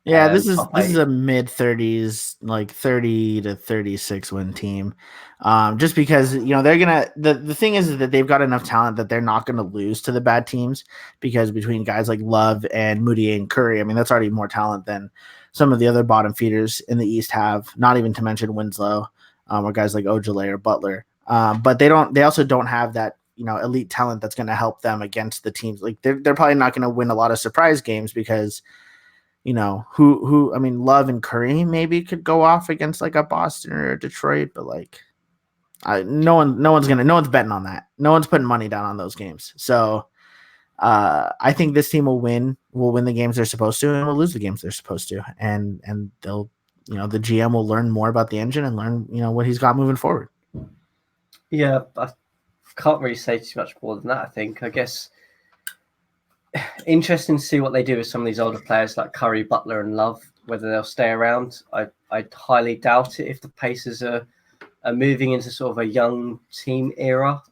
Yeah, this is a mid-30s, like 30 to 36 win team. Just because, they're going to – the thing is that they've got enough talent that they're not going to lose to the bad teams because between guys like Love and Moutier and Curry, I mean, that's already more talent than some of the other bottom feeders in the East have, not even to mention Winslow. Or guys like Ojale or Butler. But they also don't have that, elite talent that's going to help them against the teams. Like they're probably not going to win a lot of surprise games because, Love and Curry maybe could go off against like a Boston or a Detroit, but like no one's betting on that. No one's putting money down on those games. So I think this team will win the games they're supposed to and will lose the games they're supposed to. And they'll, the GM will learn more about the engine and learn, what he's got moving forward. Yeah, I can't really say too much more than that, I think. I guess interesting to see what they do with some of these older players like Curry, Butler, and Love, whether they'll stay around. I highly doubt it if the Pacers are moving into sort of a young team era,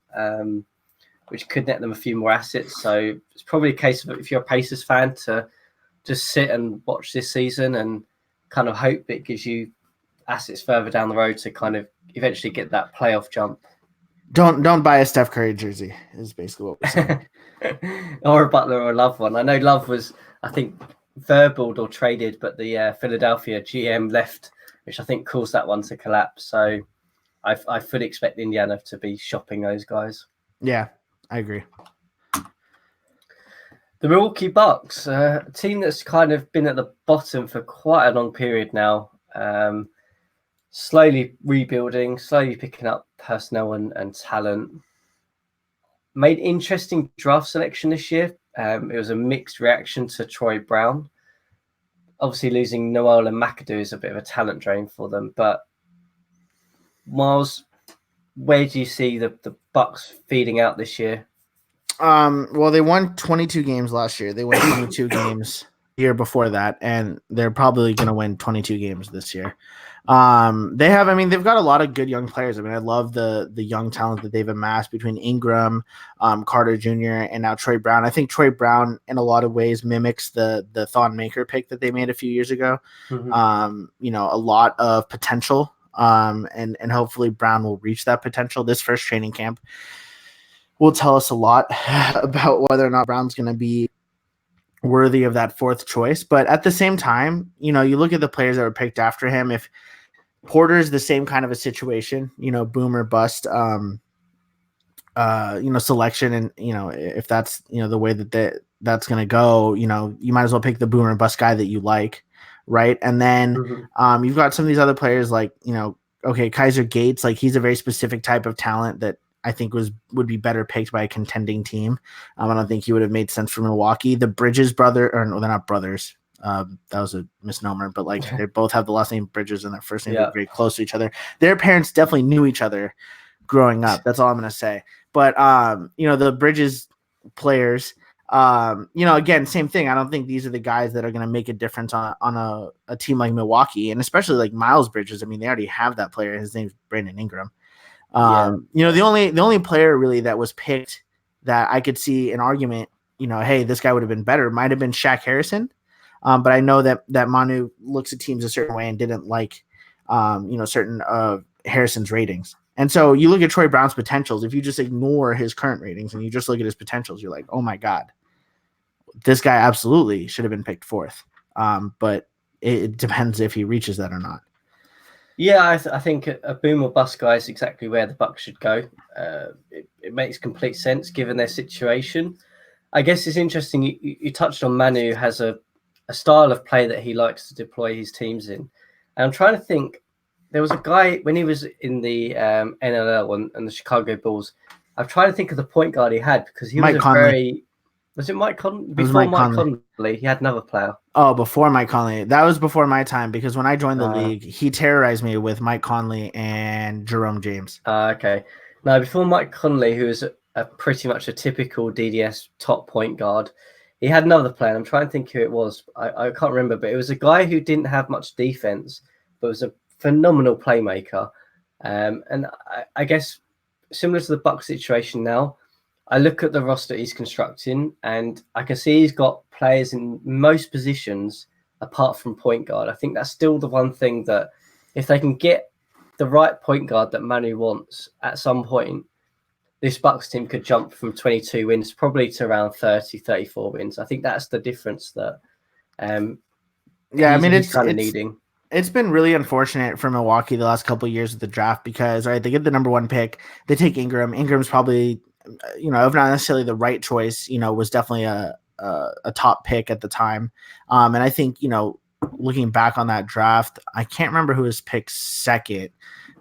which could net them a few more assets. So it's probably a case of, if you're a Pacers fan, to just sit and watch this season and kind of hope it gives you assets further down the road to kind of eventually get that playoff jump. Don't buy a Steph Curry jersey is basically what we're saying. Or a Butler or a Love one. I know Love was, I think, verbaled or traded, but the Philadelphia GM left, which I think caused that one to collapse. So I fully expect Indiana to be shopping those guys. Yeah, I agree. The Milwaukee Bucks, a team that's kind of been at the bottom for quite a long period now. Slowly rebuilding, slowly picking up personnel and talent. Made interesting draft selection this year. It was a mixed reaction to Troy Brown. Obviously, losing Noel and McAdoo is a bit of a talent drain for them. But Miles, where do you see the Bucks feeding out this year? Well, they won 22 games last year. They won 22 games the year before that, and they're probably going to win 22 games this year. They've got a lot of good young players. I mean, I love the young talent that they've amassed between Ingram, Carter Jr., and now Troy Brown. I think Troy Brown, in a lot of ways, mimics the Thon Maker pick that they made a few years ago. Mm-hmm. A lot of potential, and hopefully Brown will reach that potential. This first training camp will tell us a lot about whether or not Brown's going to be worthy of that fourth choice. But at the same time, you look at the players that were picked after him. If Porter is the same kind of a situation, boom or bust, selection, and if that's the way that's going to go, you might as well pick the boom or bust guy that you like, right? And then mm-hmm. You've got some of these other players like Kaiser Gates, like he's a very specific type of talent that I think would be better picked by a contending team. I don't think he would have made sense for Milwaukee. The Bridges brother, or no, they're not brothers. That was a misnomer, but like they both have the last name Bridges and their first name are very close to each other. Their parents definitely knew each other growing up. That's all I'm going to say. But, the Bridges players, again, same thing. I don't think these are the guys that are going to make a difference on a team like Milwaukee, and especially like Miles Bridges. I mean, they already have that player. His name's Brandon Ingram. The only player really that was picked that I could see an argument, hey, this guy would have been better, might have been Shaq Harrison. But I know that Manu looks at teams a certain way and didn't like, certain of Harrison's ratings. And so you look at Troy Brown's potentials. If you just ignore his current ratings and you just look at his potentials, you're like, oh my God, this guy absolutely should have been picked fourth. But it depends if he reaches that or not. Yeah, I think a boom or bust guy is exactly where the Bucks should go. It makes complete sense given their situation. I guess it's interesting. You touched on Manu, who has a style of play that he likes to deploy his teams in. And I'm trying to think. There was a guy when he was in the NLL and the Chicago Bulls. I'm trying to think of the point guard he had because he was Was it Mike Conley? Before Mike Conley, he had another player. Oh, before Mike Conley. That was before my time because when I joined the league, he terrorized me with Mike Conley and Jerome James. Okay. Now, before Mike Conley, who was pretty much a typical DDS top point guard, he had another player. I'm trying to think who it was. I can't remember, but it was a guy who didn't have much defense, but was a phenomenal playmaker. And I guess similar to the Bucks situation now, I look at the roster he's constructing and I can see he's got players in most positions apart from point guard. I think that's still the one thing that if they can get the right point guard that Manu wants at some point, this Bucks team could jump from 22 wins probably to around 30, 34 wins. I think that's the difference that it's kind of needing. It's been really unfortunate for Milwaukee the last couple of years with the draft because they get the number one pick, they take Ingram. Ingram's probably if not necessarily the right choice, was definitely a top pick at the time. And I think, looking back on that draft, I can't remember who was picked second,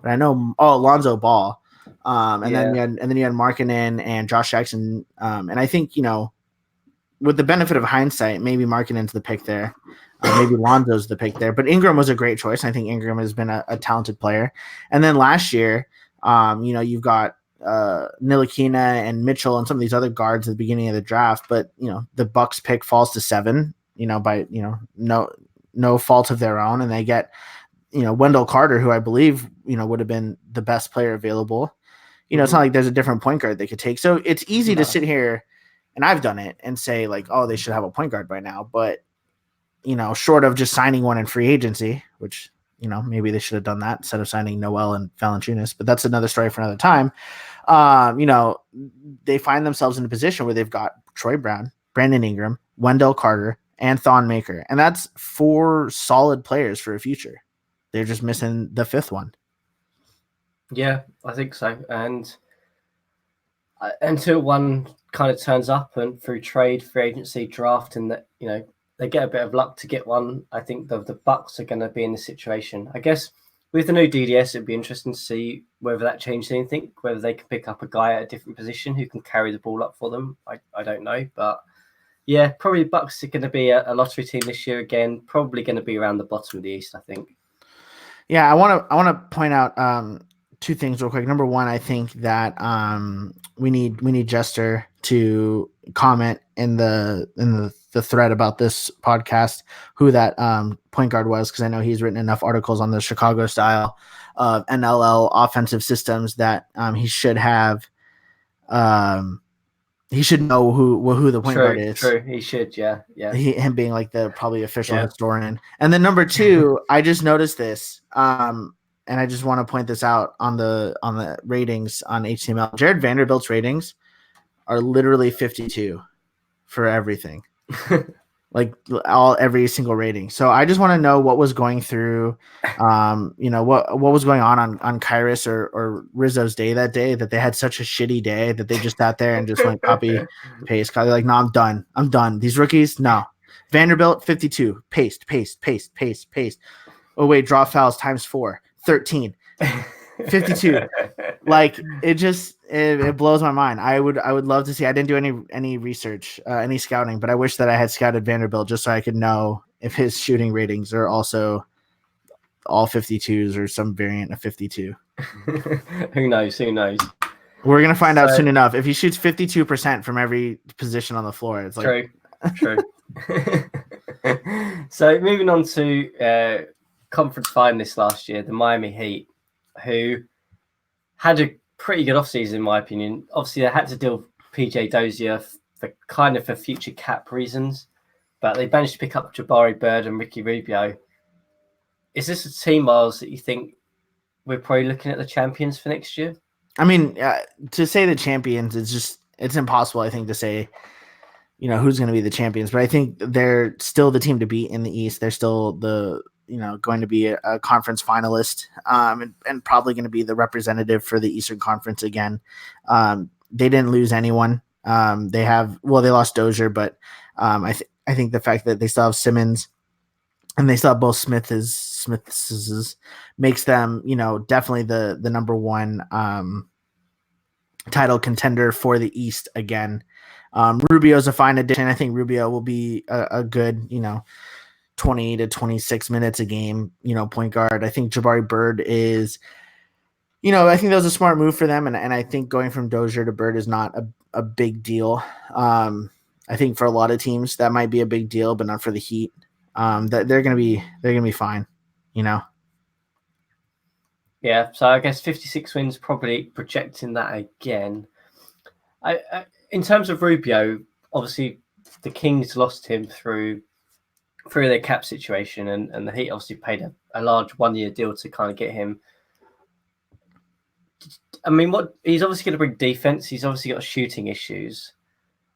but I know, Lonzo Ball. Then you had Markkanen and Josh Jackson. And I think, with the benefit of hindsight, maybe Markkanen's the pick there. Maybe Lonzo's the pick there, but Ingram was a great choice. I think Ingram has been a talented player. And then last year, you've got Ntilikina and Mitchell and some of these other guards at the beginning of the draft, but the Bucks pick falls to 7, by no fault of their own, and they get Wendell Carter, who I believe would have been the best player available. It's not like there's a different point guard they could take, so it's easy to sit here, and I've done it and say like, oh, they should have a point guard by now, but short of just signing one in free agency, which, maybe they should have done that instead of signing Noel and Valanciunas, but that's another story for another time. They find themselves in a position where they've got Troy Brown, Brandon Ingram, Wendell Carter, and Thon Maker. And that's 4 solid players for a future. They're just missing the 5th one. Yeah, I think so. And until one kind of turns up and through trade, free agency, draft, and that, they get a bit of luck to get one, I think the Bucks are going to be in this situation. I guess with the new DDS, it'd be interesting to see whether that changes anything, whether they can pick up a guy at a different position who can carry the ball up for them. I don't know, but yeah, probably Bucks are going to be a lottery team this year again. Probably going to be around the bottom of the East, I think. Yeah, I want to point out 2 things real quick. Number one, I think that we need Jester to comment in the thread about this podcast who that point guard was, because I know he's written enough articles on the Chicago style of NLL offensive systems that he should have he should know who the point guard is. True, he should, yeah. Him being like the probably official historian. And then number 2, I just noticed this, and I just want to point this out on the ratings on HTML. Jared Vanderbilt's ratings are literally 52 for everything. Like every single rating. So I just want to know what was going through, what was going on Kyrus or Rizzo's day that day, that they had such a shitty day that they just sat there and just went copy paste. They're like, no, I'm done. These rookies, no. Vanderbilt 52, paste. Oh wait, draw fouls times 4, 13, 52. Like it blows my mind. I would love to see. I didn't do any research, any scouting, but I wish that I had scouted Vanderbilt just so I could know if his shooting ratings are also all 52s or some variant of 52. Who knows? We're gonna find out soon enough. If he shoots 52% from every position on the floor, it's like true. So moving on to conference finalists last year, the Miami Heat, who had a pretty good offseason, in my opinion. Obviously, they had to deal with PJ Dozier for future cap reasons, but they managed to pick up Jabari Bird and Ricky Rubio. Is this a team, Miles, that you think we're probably looking at the champions for next year? I mean, to say the champions, it's impossible, I think, to say, who's going to be the champions, but I think they're still the team to beat in the East. They're still going to be a conference finalist, and probably going to be the representative for the Eastern Conference again. They didn't lose anyone. They lost Dozier, but I think the fact that they still have Simmons and they still have both Smiths makes them, definitely the number 1 title contender for the East again. Rubio's a fine addition. I think Rubio will be a good, 20 to 26 minutes a game, point guard. I think Jabari Bird is, I think that was a smart move for them. And I think going from Dozier to Bird is not a big deal. I think for a lot of teams that might be a big deal, but not for the Heat. That they're going to be fine, Yeah. So I guess 56 wins, probably projecting that again. I in terms of Rubio, obviously the Kings lost him through their cap situation, and the Heat obviously paid a large 1-year deal to kind of get him. I mean, he's obviously going to bring defense. He's obviously got shooting issues.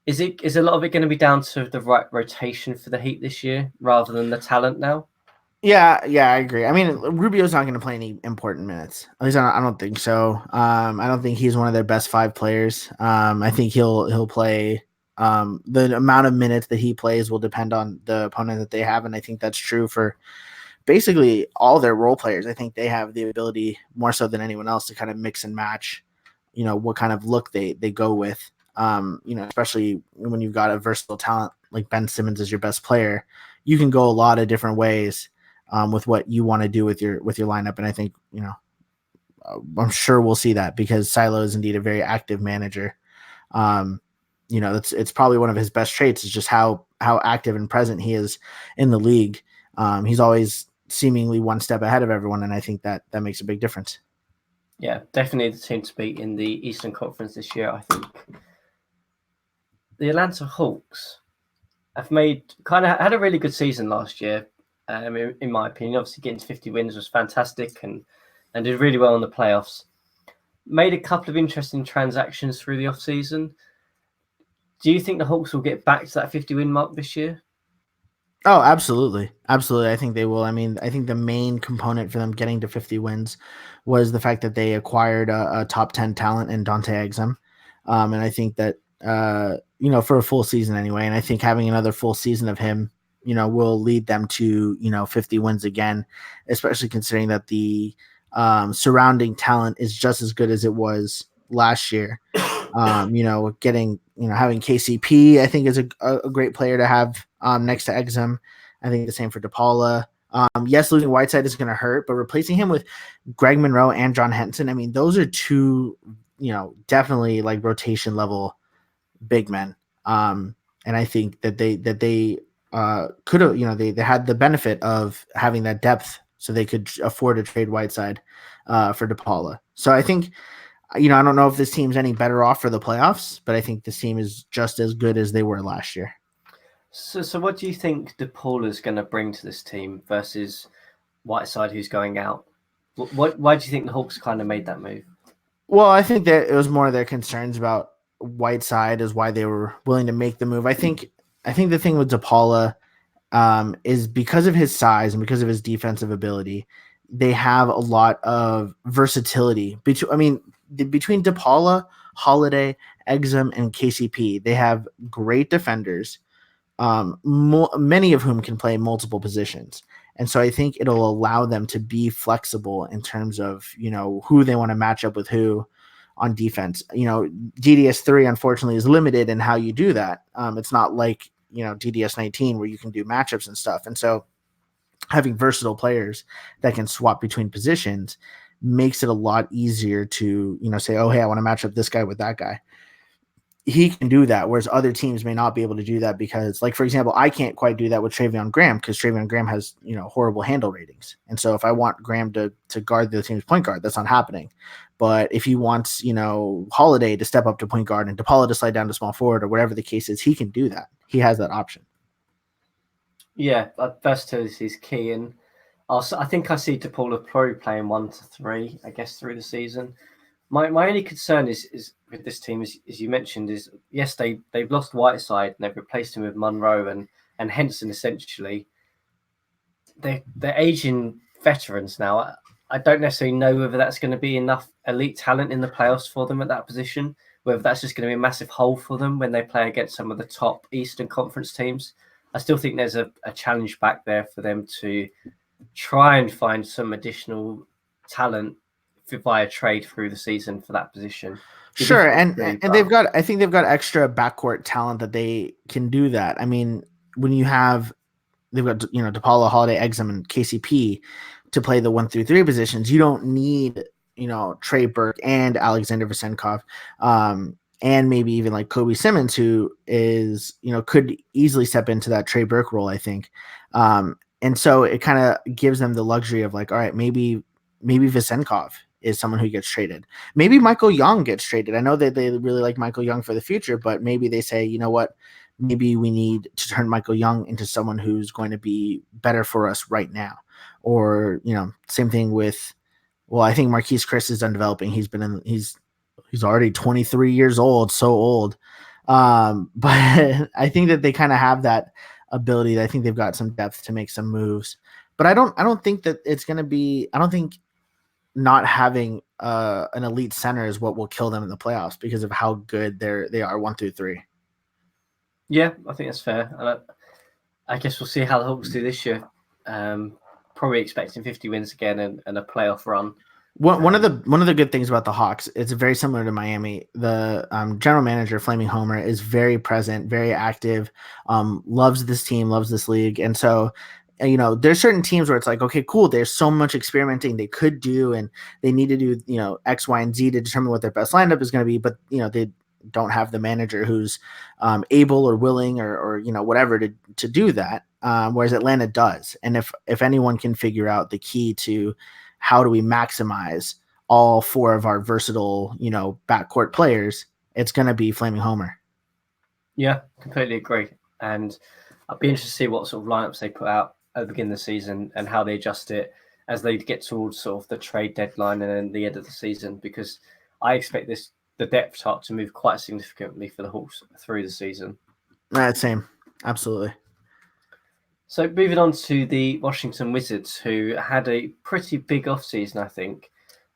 Is a lot of it going to be down to the right rotation for the Heat this year rather than the talent now? Yeah, I agree. I mean, Rubio's not going to play any important minutes. At least I don't think so. I don't think he's one of their best 5 players. I think he'll play. The amount of minutes that he plays will depend on the opponent that they have, and I think that's true for basically all their role players. I think they have the ability, more so than anyone else, to kind of mix and match, what kind of look they go with. Especially when you've got a versatile talent like Ben Simmons as your best player, you can go a lot of different ways with what you want to do with your lineup. And I think, I'm sure we'll see that because Silo is indeed a very active manager. It's probably one of his best traits is just how active and present he is in the league. He's always seemingly one step ahead of everyone, and I think that makes a big difference. Yeah, definitely the team to beat in the Eastern Conference this year, I think. The Atlanta Hawks. have made kind of had a really good season last year. In my opinion, obviously getting to 50 wins was fantastic and did really well in the playoffs. Made a couple of interesting transactions through the off season. Do you think the Hawks will get back to that 50 win mark this year? Oh, absolutely. Absolutely. I think they will. I mean, I think the main component for them getting to 50 wins was the fact that they acquired a top 10 talent in Dante Exum. And I think that, for a full season anyway, and I think having another full season of him, will lead them to, 50 wins again, especially considering that the surrounding talent is just as good as it was last year. Having KCP, I think is a great player to have next to Exum. I think the same for DePaula. Yes, losing Whiteside is going to hurt, but replacing him with Greg Monroe and John Henson, I mean, those are two, definitely like rotation level big men. And I think that they could have, they had the benefit of having that depth, so they could afford to trade Whiteside for DePaula. So I think I don't know if this team's any better off for the playoffs, but I think this team is just as good as they were last year. So what do you think DePaula's going to bring to this team versus Whiteside, who's going out? Why do you think the Hawks kind of made that move? Well, I think that it was more of their concerns about Whiteside is why they were willing to make the move. I think the thing with DePaula is because of his size and because of his defensive ability, they have a lot of versatility. Between DePaula, Holiday, Exum, and KCP, they have great defenders, many of whom can play multiple positions. And so I think it'll allow them to be flexible in terms of, who they want to match up with who on defense. DDS3 unfortunately is limited in how you do that. It's not like, DDS 19 where you can do matchups and stuff. And so having versatile players that can swap between positions makes it a lot easier to, say, oh, hey, I want to match up this guy with that guy. He can do that, whereas other teams may not be able to do that because, like, for example, I can't quite do that with Travion Graham because Travion Graham has, horrible handle ratings. And so if I want Graham to guard the team's point guard, that's not happening. But if he wants, Holiday to step up to point guard and DePaula to slide down to small forward or whatever the case is, he can do that. He has that option. Yeah, versatility is key. And I think I see DePaula probably playing 1 to 3, I guess, through the season. My only concern is with this team, as you mentioned, is yes, they've lost Whiteside and they've replaced him with Monroe and Henson essentially. They're aging veterans now. I don't necessarily know whether that's going to be enough elite talent in the playoffs for them at that position, whether that's just going to be a massive hole for them when they play against some of the top Eastern Conference teams. I still think there's a challenge back there for them to try and find some additional talent via trade through the season for that position. Sure, and they've got, I think they've got extra backcourt talent that they can do that. I mean, when you have, they've got, DePaula, Holiday, Exum, and KCP to play the 1 through 3 positions. You don't need, Trey Burke and Alexander Vasenkov, and maybe even like Kobe Simmons, who is, could easily step into that Trey Burke role, I think. And so it kind of gives them the luxury of like, all right, maybe Vasenkov is someone who gets traded. Maybe Michael Young gets traded. I know that they really like Michael Young for the future, but maybe they say, you know what, maybe we need to turn Michael Young into someone who's going to be better for us right now. Or, same thing with, well, I think Marquise Chris is done developing. He's already 23 years old, so old. But I think that they kind of have that ability. I think they've got some depth to make some moves. But I don't think that it's going to be, I don't think not having an elite center is what will kill them in the playoffs because of how good they are 1 through 3. Yeah, I think that's fair. And I guess we'll see how the Hawks do this year. Probably expecting 50 wins again and a playoff run. One of the good things about the Hawks, it's very similar to Miami. The general manager, Flaming Homer, is very present, very active, loves this team, loves this league. And so, there's certain teams where it's like, okay, cool, there's so much experimenting they could do, and they need to do, X, Y, and Z to determine what their best lineup is going to be. But, they don't have the manager who's able or willing or whatever to do that. Whereas Atlanta does. And if anyone can figure out the key to how do we maximize all 4 of our versatile, backcourt players, it's going to be Flaming Homer. Yeah, completely agree. And I'd be interested to see what sort of lineups they put out at the beginning of the season and how they adjust it as they get towards sort of the trade deadline and then the end of the season, because I expect the depth chart to move quite significantly for the Hawks through the season. Same, absolutely. So moving on to the Washington Wizards, who had a pretty big offseason, I think.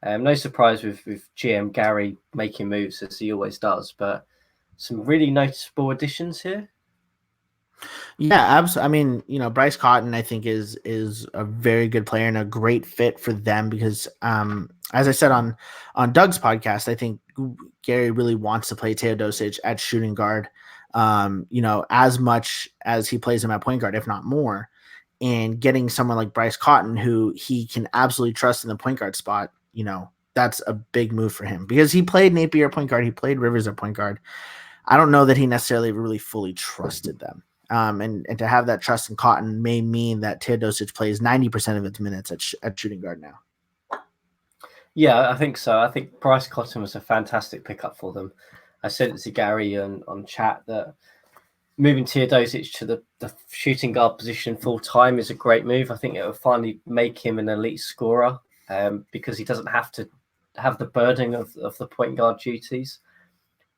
No surprise with GM Gary making moves as he always does, but some really noticeable additions here. Yeah, absolutely. I mean, Bryce Cotton, I think is a very good player and a great fit for them because, as I said on Doug's podcast, I think Gary really wants to play Teodosic at shooting guard, as much as he plays him at point guard, if not more. And getting someone like Bryce Cotton, who he can absolutely trust in the point guard spot, that's a big move for him because he played Napier at point guard, he played Rivers at point guard. I don't know that he necessarily really fully trusted them. And to have that trust in Cotton may mean that Teodosic plays 90% of its minutes at shooting guard now. Yeah, I think so. I think Bryce Cotton was a fantastic pickup for them. I said it to Gary on chat that moving Teodosic to the shooting guard position full time is a great move. I think it will finally make him an elite scorer because he doesn't have to have the burden of the point guard duties.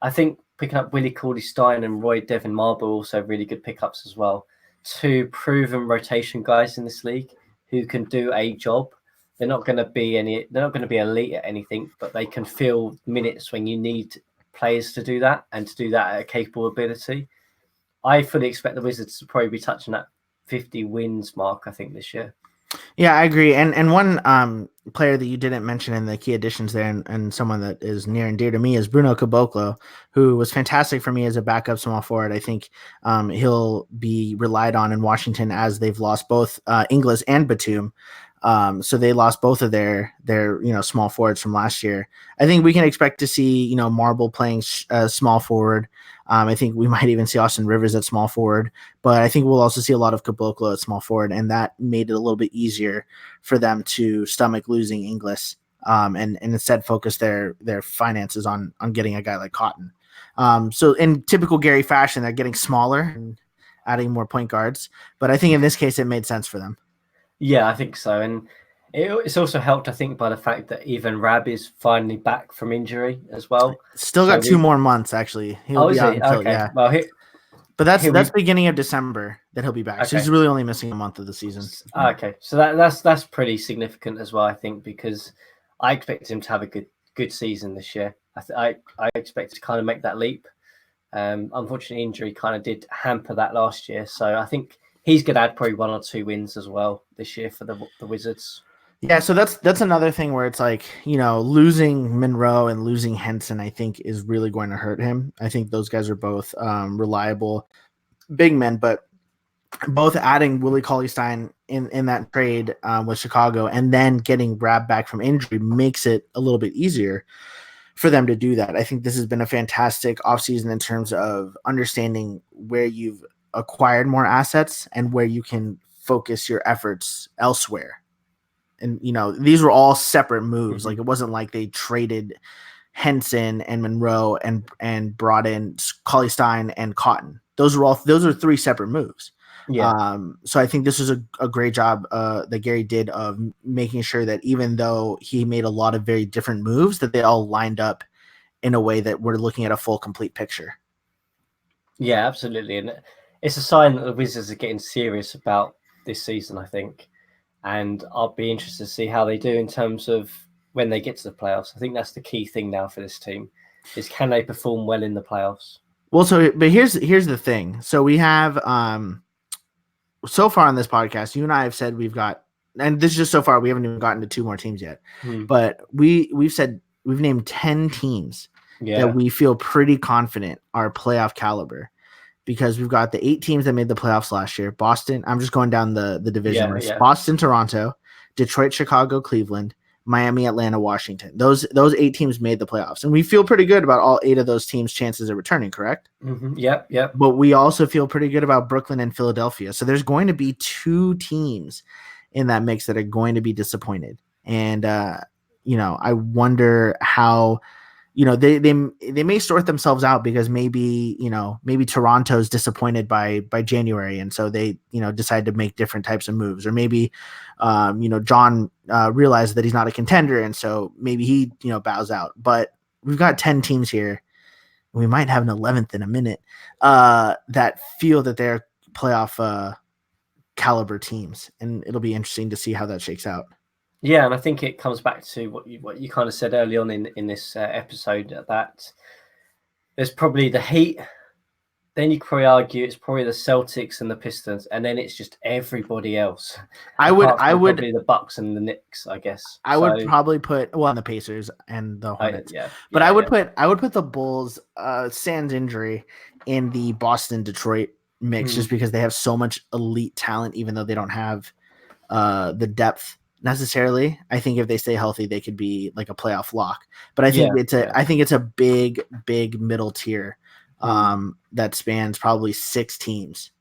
I think picking up Willie Cauley-Stein and Roy Devin Marble also really good pickups as well. Two proven rotation guys in this league who can do a job. They're not going to be elite at anything, but they can fill minutes when you need players to do that and to do that at a capable ability. I fully expect the Wizards to probably be touching that 50 wins mark, I think, this year. Yeah, I agree. And one player that you didn't mention in the key additions there, and someone that is near and dear to me, is Bruno Caboclo, who was fantastic for me as a backup small forward. I think he'll be relied on in Washington as they've lost both Ingles and Batum. So they lost both of their small forwards from last year. I think we can expect to see Marble playing small forward. I think we might even see Austin Rivers at small forward, but I think we'll also see a lot of Caboclo at small forward, and that made it a little bit easier for them to stomach losing Ingles and instead focus their finances on getting a guy like Cotton. So in typical Gary fashion, they're getting smaller and adding more point guards, but I think in this case it made sense for them. Yeah, I think so. And it's also helped, I think, by the fact that even Rab is finally back from injury as well. Still got 2 more months, actually. He'll be out until, okay. Yeah. Well, but that's beginning of December that he'll be back. Okay. So he's really only missing a month of the season. Okay. So that's pretty significant as well, I think, because I expect him to have a good season this year. I expect to kind of make that leap. Unfortunately, injury kind of did hamper that last year. So I think he's going to add probably 1 or 2 wins as well this year for the Wizards. Yeah, so that's another thing where it's like, losing Monroe and losing Henson, I think, is really going to hurt him. I think those guys are both reliable big men, but both adding Willie Cauley-Stein in that trade with Chicago and then getting Rab back from injury makes it a little bit easier for them to do that. I think this has been a fantastic offseason in terms of understanding where you've acquired more assets and where you can focus your efforts elsewhere. And, these were all separate moves. Mm-hmm. Like, it wasn't like they traded Henson and Monroe and brought in Cauley-Stein and Cotton. Those are 3 separate moves. Yeah. So I think this is a great job that Gary did of making sure that even though he made a lot of very different moves, that they all lined up in a way that we're looking at a full, complete picture. Yeah, absolutely. And it's a sign that the Wizards are getting serious about this season, I think. And I'll be interested to see how they do in terms of when they get to the playoffs. I think that's the key thing now for this team is can they perform well in the playoffs? Well, but here's the thing. So we have so far on this podcast, you and I have said we've got, and this is just so far, we haven't even gotten to 2 more teams yet. But we've said we've named 10 teams that we feel pretty confident are playoff caliber. Because we've got the 8 teams that made the playoffs last year. Boston, I'm just going down the division list. Yeah. Boston, Toronto, Detroit, Chicago, Cleveland, Miami, Atlanta, Washington. Those 8 teams made the playoffs. And we feel pretty good about all 8 of those teams' chances of returning, correct? Mm-hmm. Yep. But we also feel pretty good about Brooklyn and Philadelphia. So there's going to be 2 teams in that mix that are going to be disappointed. And, I wonder how they may sort themselves out because maybe Toronto's disappointed by January, and so they decide to make different types of moves, or maybe John realized that he's not a contender, and so maybe he bows out. But we've got 10 teams here. We might have an 11th in a minute that feel that they're playoff caliber teams, and it'll be interesting to see how that shakes out. Yeah, and I think it comes back to what you kind of said early on in this episode, that there's probably the Heat. Then you could probably argue it's probably the Celtics and the Pistons, and then it's just everybody else. I would probably the Bucks and the Knicks, I guess. I would probably put the Pacers and the Hornets. I would put the Bulls, sans injury, in the Boston Detroit mix, just because they have so much elite talent, even though they don't have the depth necessarily. I think if they stay healthy, they could be like a playoff lock. But I think it's a big middle tier that spans probably 6 teams,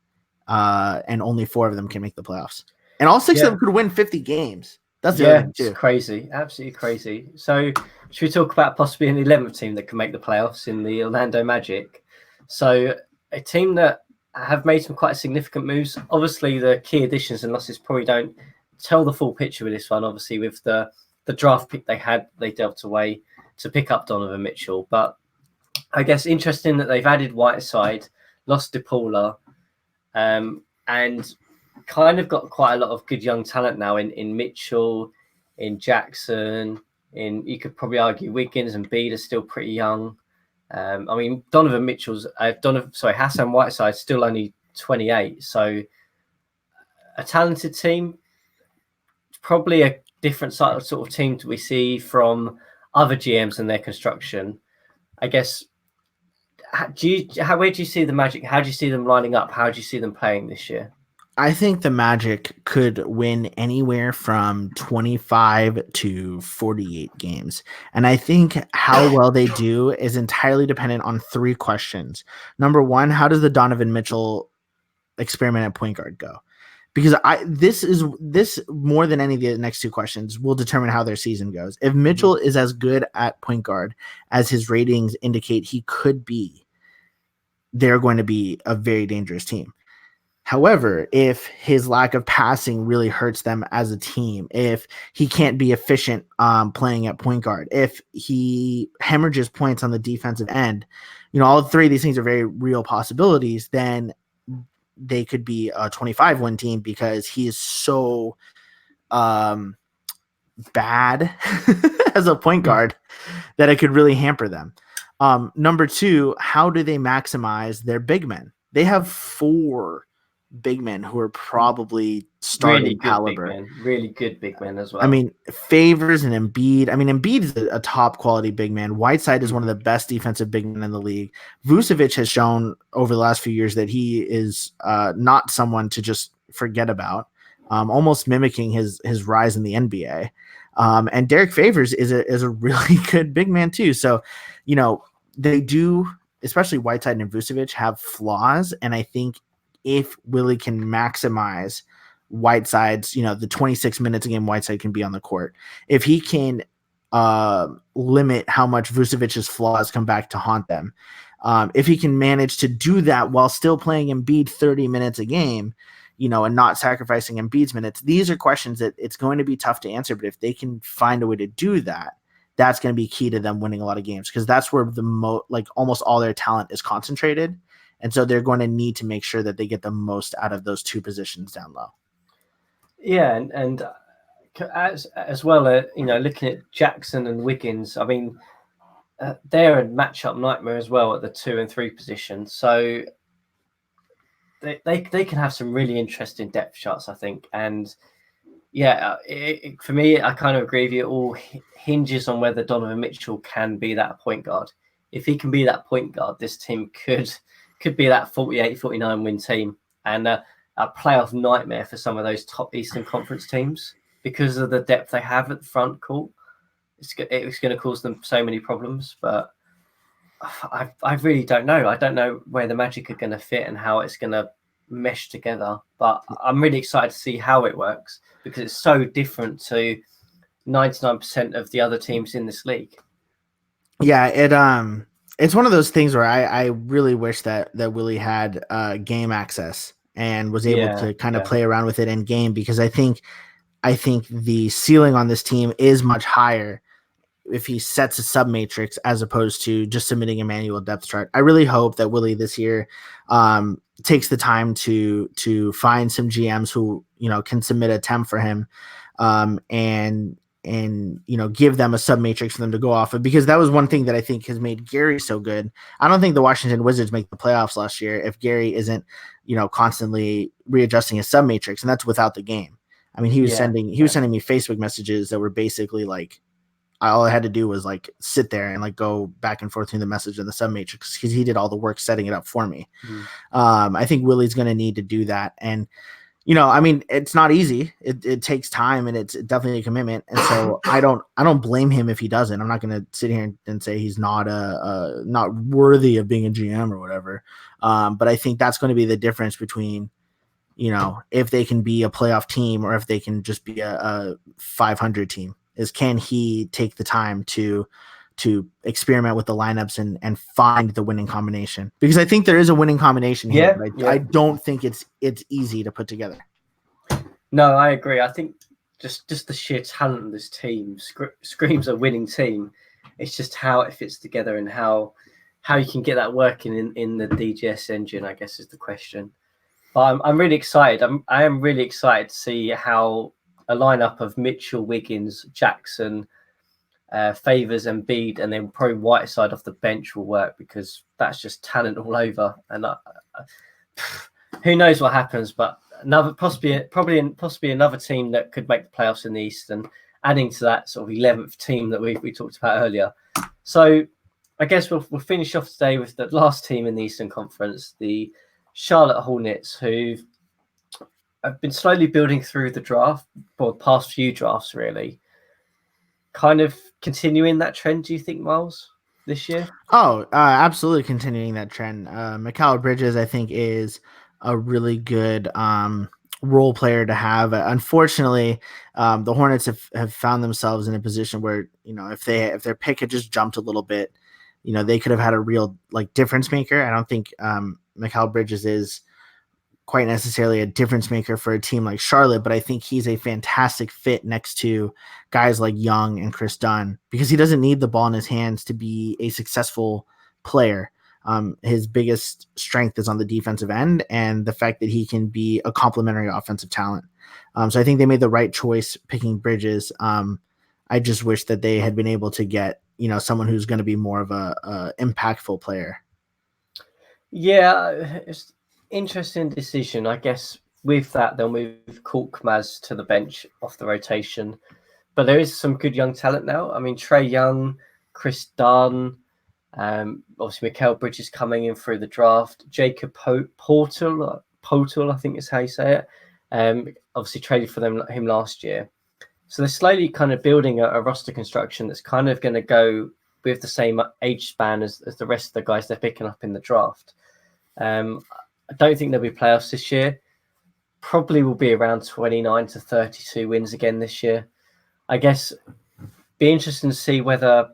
and only 4 of them can make the playoffs, and all 6 of them could win 50 games. That's the other thing too. It's crazy, absolutely crazy. So should we talk about possibly an 11th team that can make the playoffs in the Orlando Magic? So a team that have made some quite significant moves. Obviously, the key additions and losses probably don't tell the full picture with this one. Obviously, with the draft pick they dealt away to pick up Donovan Mitchell. But I guess interesting that they've added Whiteside, lost DePaula, and kind of got quite a lot of good young talent now in Mitchell, in Jackson, you could probably argue Wiggins and Bede are still pretty young. I mean, Hassan Whiteside's still only 28, so a talented team. Probably a different sort of team we see from other GMs and their construction. I guess. Where do you see the Magic? How do you see them lining up? How do you see them playing this year? I think the Magic could win anywhere from 25 to 48 games. And I think how well they do is entirely dependent on 3 questions. Number 1, how does the Donovan Mitchell experiment at point guard go? Because this more than any of the next 2 questions will determine how their season goes. If Mitchell is as good at point guard as his ratings indicate he could be, they're going to be a very dangerous team. However, if his lack of passing really hurts them as a team, if he can't be efficient playing at point guard, if he hemorrhages points on the defensive end, all 3 of these things are very real possibilities, then they could be a 25-win team because he is so bad as a point guard that it could really hamper them. Number 2, how do they maximize their big men? They have 4 big men who are probably starting caliber. Really good big men as well. I mean, Favors and Embiid. I mean, Embiid is a top quality big man. Whiteside is one of the best defensive big men in the league. Vucevic has shown over the last few years that he is not someone to just forget about, almost mimicking his rise in the NBA. And Derek Favors is a really good big man too. So, they do, especially Whiteside and Vucevic, have flaws, and I think if Willie can maximize Whiteside's, the 26 minutes a game Whiteside can be on the court, if he can limit how much Vucevic's flaws come back to haunt them, if he can manage to do that while still playing Embiid 30 minutes a game, and not sacrificing Embiid's minutes, these are questions that it's going to be tough to answer. But if they can find a way to do that, that's going to be key to them winning a lot of games, because that's where almost all their talent is concentrated. And so they're going to need to make sure that they get the most out of those 2 positions down low. Yeah, and as well, looking at Jackson and Wiggins, I mean, they're a matchup nightmare as well at the 2 and 3 position. So they can have some really interesting depth shots, I think. And yeah, for me, I kind of agree with you. It all hinges on whether Donovan Mitchell can be that point guard. If he can be that point guard, this team could be that 48, 49 win team, and a playoff nightmare for some of those top Eastern Conference teams because of the depth they have at the front court. It's going to cause them so many problems, but I really don't know. I don't know where the Magic are going to fit and how it's going to mesh together, but I'm really excited to see how it works because it's so different to 99% of the other teams in this league. Yeah, it's one of those things where I really wish that Willie had game access and was able Yeah, to kind of yeah, play around with it in game, because I think the ceiling on this team is much higher if he sets a sub matrix as opposed to just submitting a manual depth chart. I really hope that Willie this year takes the time to find some GMs who can submit a temp for him, and give them a sub matrix for them to go off of, because that was one thing that I think has made Gary so good. I don't think the Washington Wizards make the playoffs last year if Gary isn't constantly readjusting his sub matrix, and that's without the game. I mean, he was yeah, sending yeah. me Facebook messages that were basically like, all I had to do was like sit there and like go back and forth through the message in the sub matrix, because he did all the work setting it up for me. Mm. I think Willie's going to need to do that. And, I mean, it's not easy. It takes time, and it's definitely a commitment. And so I don't blame him if he doesn't. I'm not going to sit here and say he's not not worthy of being a GM or whatever. But I think that's going to be the difference between, if they can be a playoff team or if they can just be a 500 team, is can he take the time to experiment with the lineups and find the winning combination? Because I think there is a winning combination here, Yeah, but I yeah. don't think it's easy to put together. No, I agree. I think just the sheer talent of this team screams a winning team. It's just how it fits together and how you can get that working in the DGS engine, I guess, is the question. But I'm really excited. I am really excited to see how a lineup of Mitchell, Wiggins, Jackson, Favors, and Bede, and then probably Whiteside off the bench will work, because that's just talent all over. And who knows what happens? But another possibly another team that could make the playoffs in the East, and adding to that sort of 11th team that we talked about earlier. So I guess we'll finish off today with the last team in the Eastern Conference, the Charlotte Hornets, who have been slowly building through the draft, or the past few drafts, really. Kind of continuing that trend, do you think, Miles, this year? Oh, absolutely continuing that trend. Mikal Bridges, I think, is a really good role player to have. Unfortunately, the Hornets have found themselves in a position where, if their pick had just jumped a little bit, they could have had a real like difference maker. I don't think Mikal Bridges is quite necessarily a difference maker for a team like Charlotte, but I think he's a fantastic fit next to guys like Young and Chris Dunn, because he doesn't need the ball in his hands to be a successful player. His biggest strength is on the defensive end and the fact that he can be a complementary offensive talent. So I think they made the right choice picking Bridges. I just wish that they had been able to get, someone who's going to be more of a impactful player. Yeah, it's interesting decision. I guess with that, they'll move Korkmaz to the bench off the rotation. But there is some good young talent now. I mean, Trey Young, Chris Dunn, obviously Mikal Bridges coming in through the draft. Jacob Poeltl, I think is how you say it. Obviously traded for him last year. So they're slowly kind of building a roster construction that's kind of going to go with the same age span as the rest of the guys they're picking up in the draft. I don't think there'll be playoffs this year. Probably will be around 29 to 32 wins again this year. I guess be interesting to see whether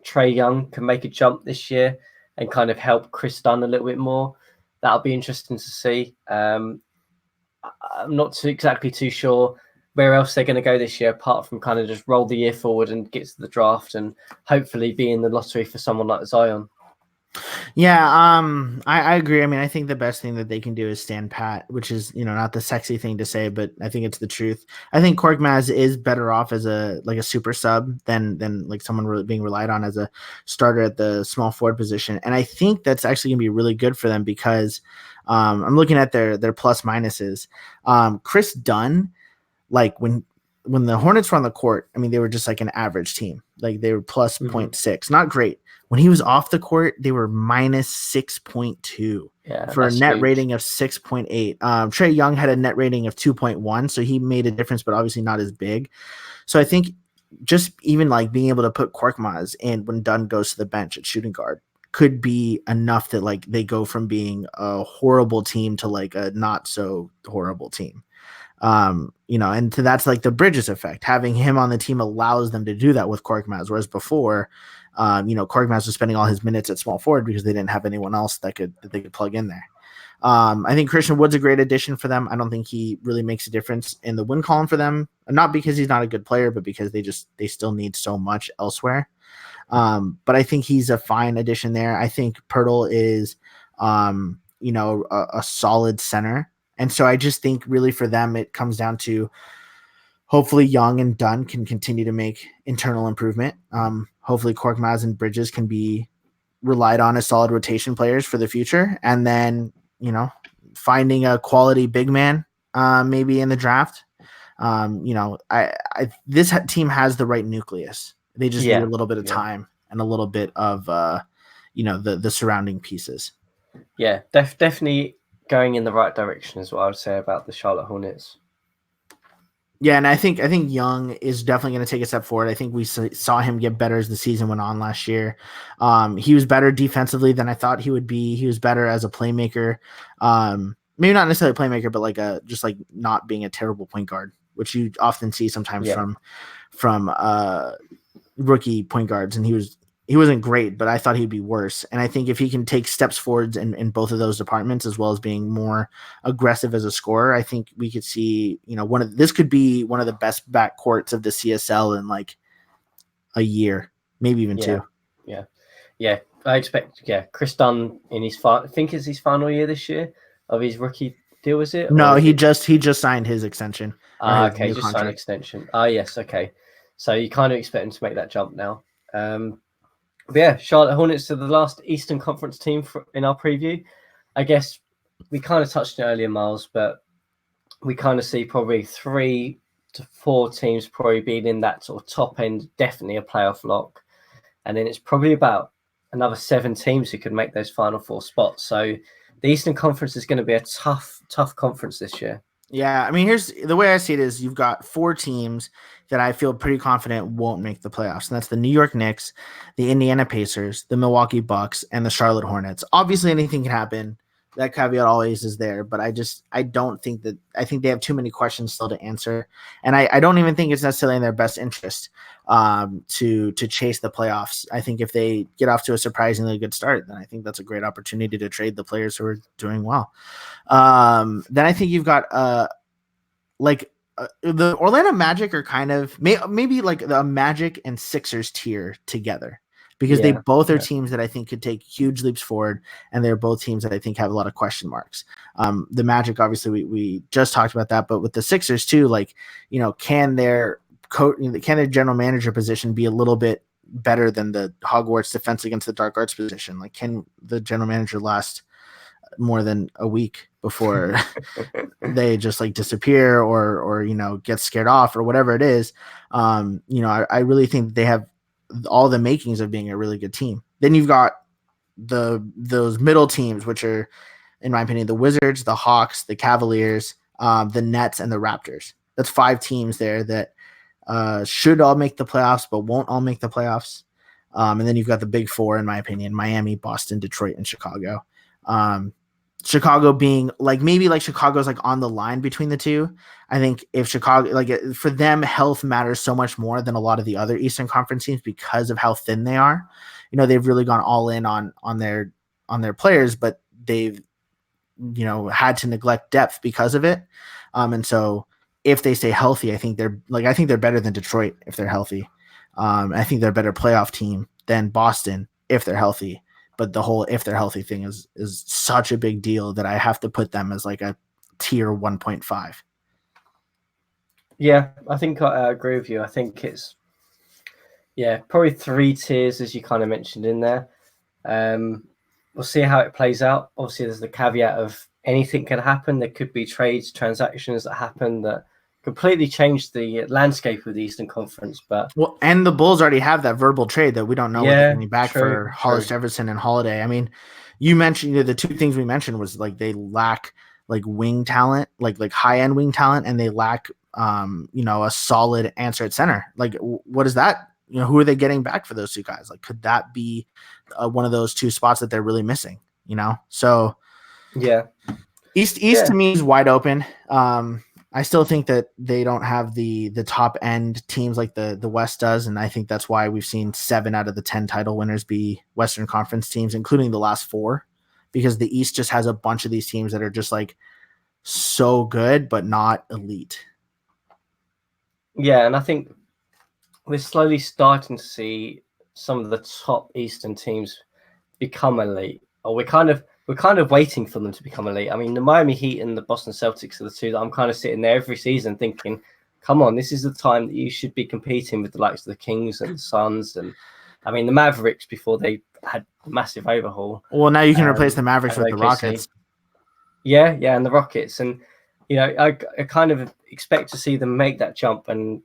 Trey Young can make a jump this year and kind of help Chris Dunn a little bit more. That'll be interesting to see. I'm not exactly too sure where else they're going to go this year, apart from kind of just roll the year forward and get to the draft and hopefully be in the lottery for someone like Zion. Yeah, I agree. I mean, I think the best thing that they can do is stand pat, which is, not the sexy thing to say, but I think it's the truth. I think Korkmaz is better off as a super sub than like someone being relied on as a starter at the small forward position. And I think that's actually gonna be really good for them, because I'm looking at their plus minuses. Chris Dunn, like when the Hornets were on the court, I mean, they were just like an average team. Like they were plus 0.6, not great. When he was off the court, they were minus 6.2 for a net rating of 6.8. Trey Young had a net rating of 2.1, so he made a difference, but obviously not as big. So I think just even like being able to put Korkmaz in when Dunn goes to the bench at shooting guard could be enough that like they go from being a horrible team to like a not so horrible team. And that's like the Bridges effect. Having him on the team allows them to do that with Korkmaz, whereas before, Korkmaz was spending all his minutes at small forward because they didn't have anyone else that they could plug in there. I think Christian Wood's a great addition for them. I don't think he really makes a difference in the win column for them, not because he's not a good player, but because they still need so much elsewhere. But I think he's a fine addition there. I think Pirtle is, a solid center. And so I just think really for them, it comes down to hopefully Young and Dunn can continue to make internal improvement. Hopefully Korkmaz and Bridges can be relied on as solid rotation players for the future. And then, finding a quality big man maybe in the draft. This team has the right nucleus. They just need a little bit of time and a little bit of, the surrounding pieces. Yeah, definitely going in the right direction is what I would say about the Charlotte Hornets. Yeah, and I think Young is definitely going to take a step forward. I think we saw him get better as the season went on last year. He was better defensively than I thought he would be. He was better as a playmaker. Maybe not necessarily a playmaker, but just not being a terrible point guard, which you often see sometimes from rookie point guards. And he wasn't great, but I thought he'd be worse. And I think if he can take steps forwards in both of those departments, as well as being more aggressive as a scorer, I think we could see, this could be one of the best backcourts of the CSL in a year, maybe even two. Yeah. I expect, Chris Dunn in I think it's his final year this year of his rookie deal, is it? No, he just signed his extension. Okay, just signed an extension. Yes, okay. So you kind of expect him to make that jump now. Charlotte Hornets are the last Eastern Conference team in our preview. I guess we kind of touched on it earlier, Miles, but we kind of see probably 3 to 4 teams probably being in that sort of top end, definitely a playoff lock. And then it's probably about another 7 teams who could make those final 4 spots. So the Eastern Conference is going to be a tough conference this year. Yeah, I mean, here's the way I see it is you've got 4 teams that I feel pretty confident won't make the playoffs. And that's the New York Knicks, the Indiana Pacers, the Milwaukee Bucks, and the Charlotte Hornets. Obviously, anything can happen. That caveat always is there, but I think they have too many questions still to answer. And I don't even think it's necessarily in their best interest to chase the playoffs. I think if they get off to a surprisingly good start, then I think that's a great opportunity to trade the players who are doing well. Then I think you've got the Orlando Magic are kind of maybe like the Magic and Sixers tier together, because they both are teams that I think could take huge leaps forward, and they're both teams that I think have a lot of question marks. The Magic, obviously, we just talked about that, but with the Sixers too, can their general manager position be a little bit better than the Hogwarts Defense Against the Dark Arts position? Like, can the general manager last more than a week before they just disappear or get scared off or whatever it is? I really think they have all the makings of being a really good team. Then you've got those middle teams, which are, in my opinion, the Wizards, the Hawks, the Cavaliers, the Nets, and the Raptors. That's 5 teams there that should all make the playoffs, but won't all make the playoffs. And then you've got the big 4, in my opinion: Miami, Boston, Detroit, and Chicago. Chicago being maybe Chicago's on the line between the two. I think if Chicago, for them, health matters so much more than a lot of the other Eastern Conference teams because of how thin they are. They've really gone all in on their players, but they've had to neglect depth because of it. And so if they stay healthy, I think they're better than Detroit if they're healthy. I think they're a better playoff team than Boston if they're healthy. But the whole if they're healthy thing is such a big deal that I have to put them as a tier 1.5. Yeah, I think I agree with you. I think it's probably 3 tiers, as you kind of mentioned in there. We'll see how it plays out. Obviously, there's the caveat of anything can happen. There could be trades, transactions that happen that completely change the landscape of the Eastern Conference. But and the Bulls already have that verbal trade that we don't know what they're getting back for Hollis Jefferson and Holiday. I mean, you mentioned the 2 things we mentioned was they lack wing talent, like high end wing talent, and they lack a solid answer at center. What is that? Who are they getting back for those 2 guys? Could that be one of those 2 spots that they're really missing? So East to me is wide open. I still think that they don't have the top end teams like the West does, and I think that's why we've seen 7 out of the 10 title winners be Western Conference teams, including the last 4, because the East just has a bunch of these teams that are just like so good but not elite. Yeah, and I think we're slowly starting to see some of the top Eastern teams become elite, or we're kind of waiting for them to become elite. I mean, the Miami Heat and the Boston Celtics are the two that I'm kind of sitting there every season thinking, come on, this is the time that you should be competing with the likes of the Kings and the Suns, and I mean the Mavericks before they had a massive overhaul. Well, now you can replace the Mavericks and with the OKC. Rockets. Yeah, and the Rockets, and I kind of expect to see them make that jump, and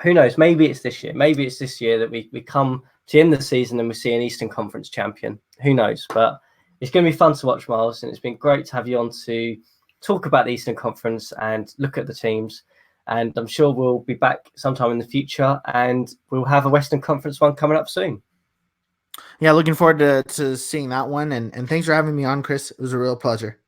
who knows, maybe it's this year. Maybe it's this year that we come to the end of the season and we see an Eastern Conference champion. Who knows? But it's going to be fun to watch, Miles, and it's been great to have you on to talk about the Eastern Conference and look at the teams. And I'm sure we'll be back sometime in the future, and we'll have a Western Conference one coming up soon. Yeah, looking forward to seeing that one. And thanks for having me on, Chris. It was a real pleasure.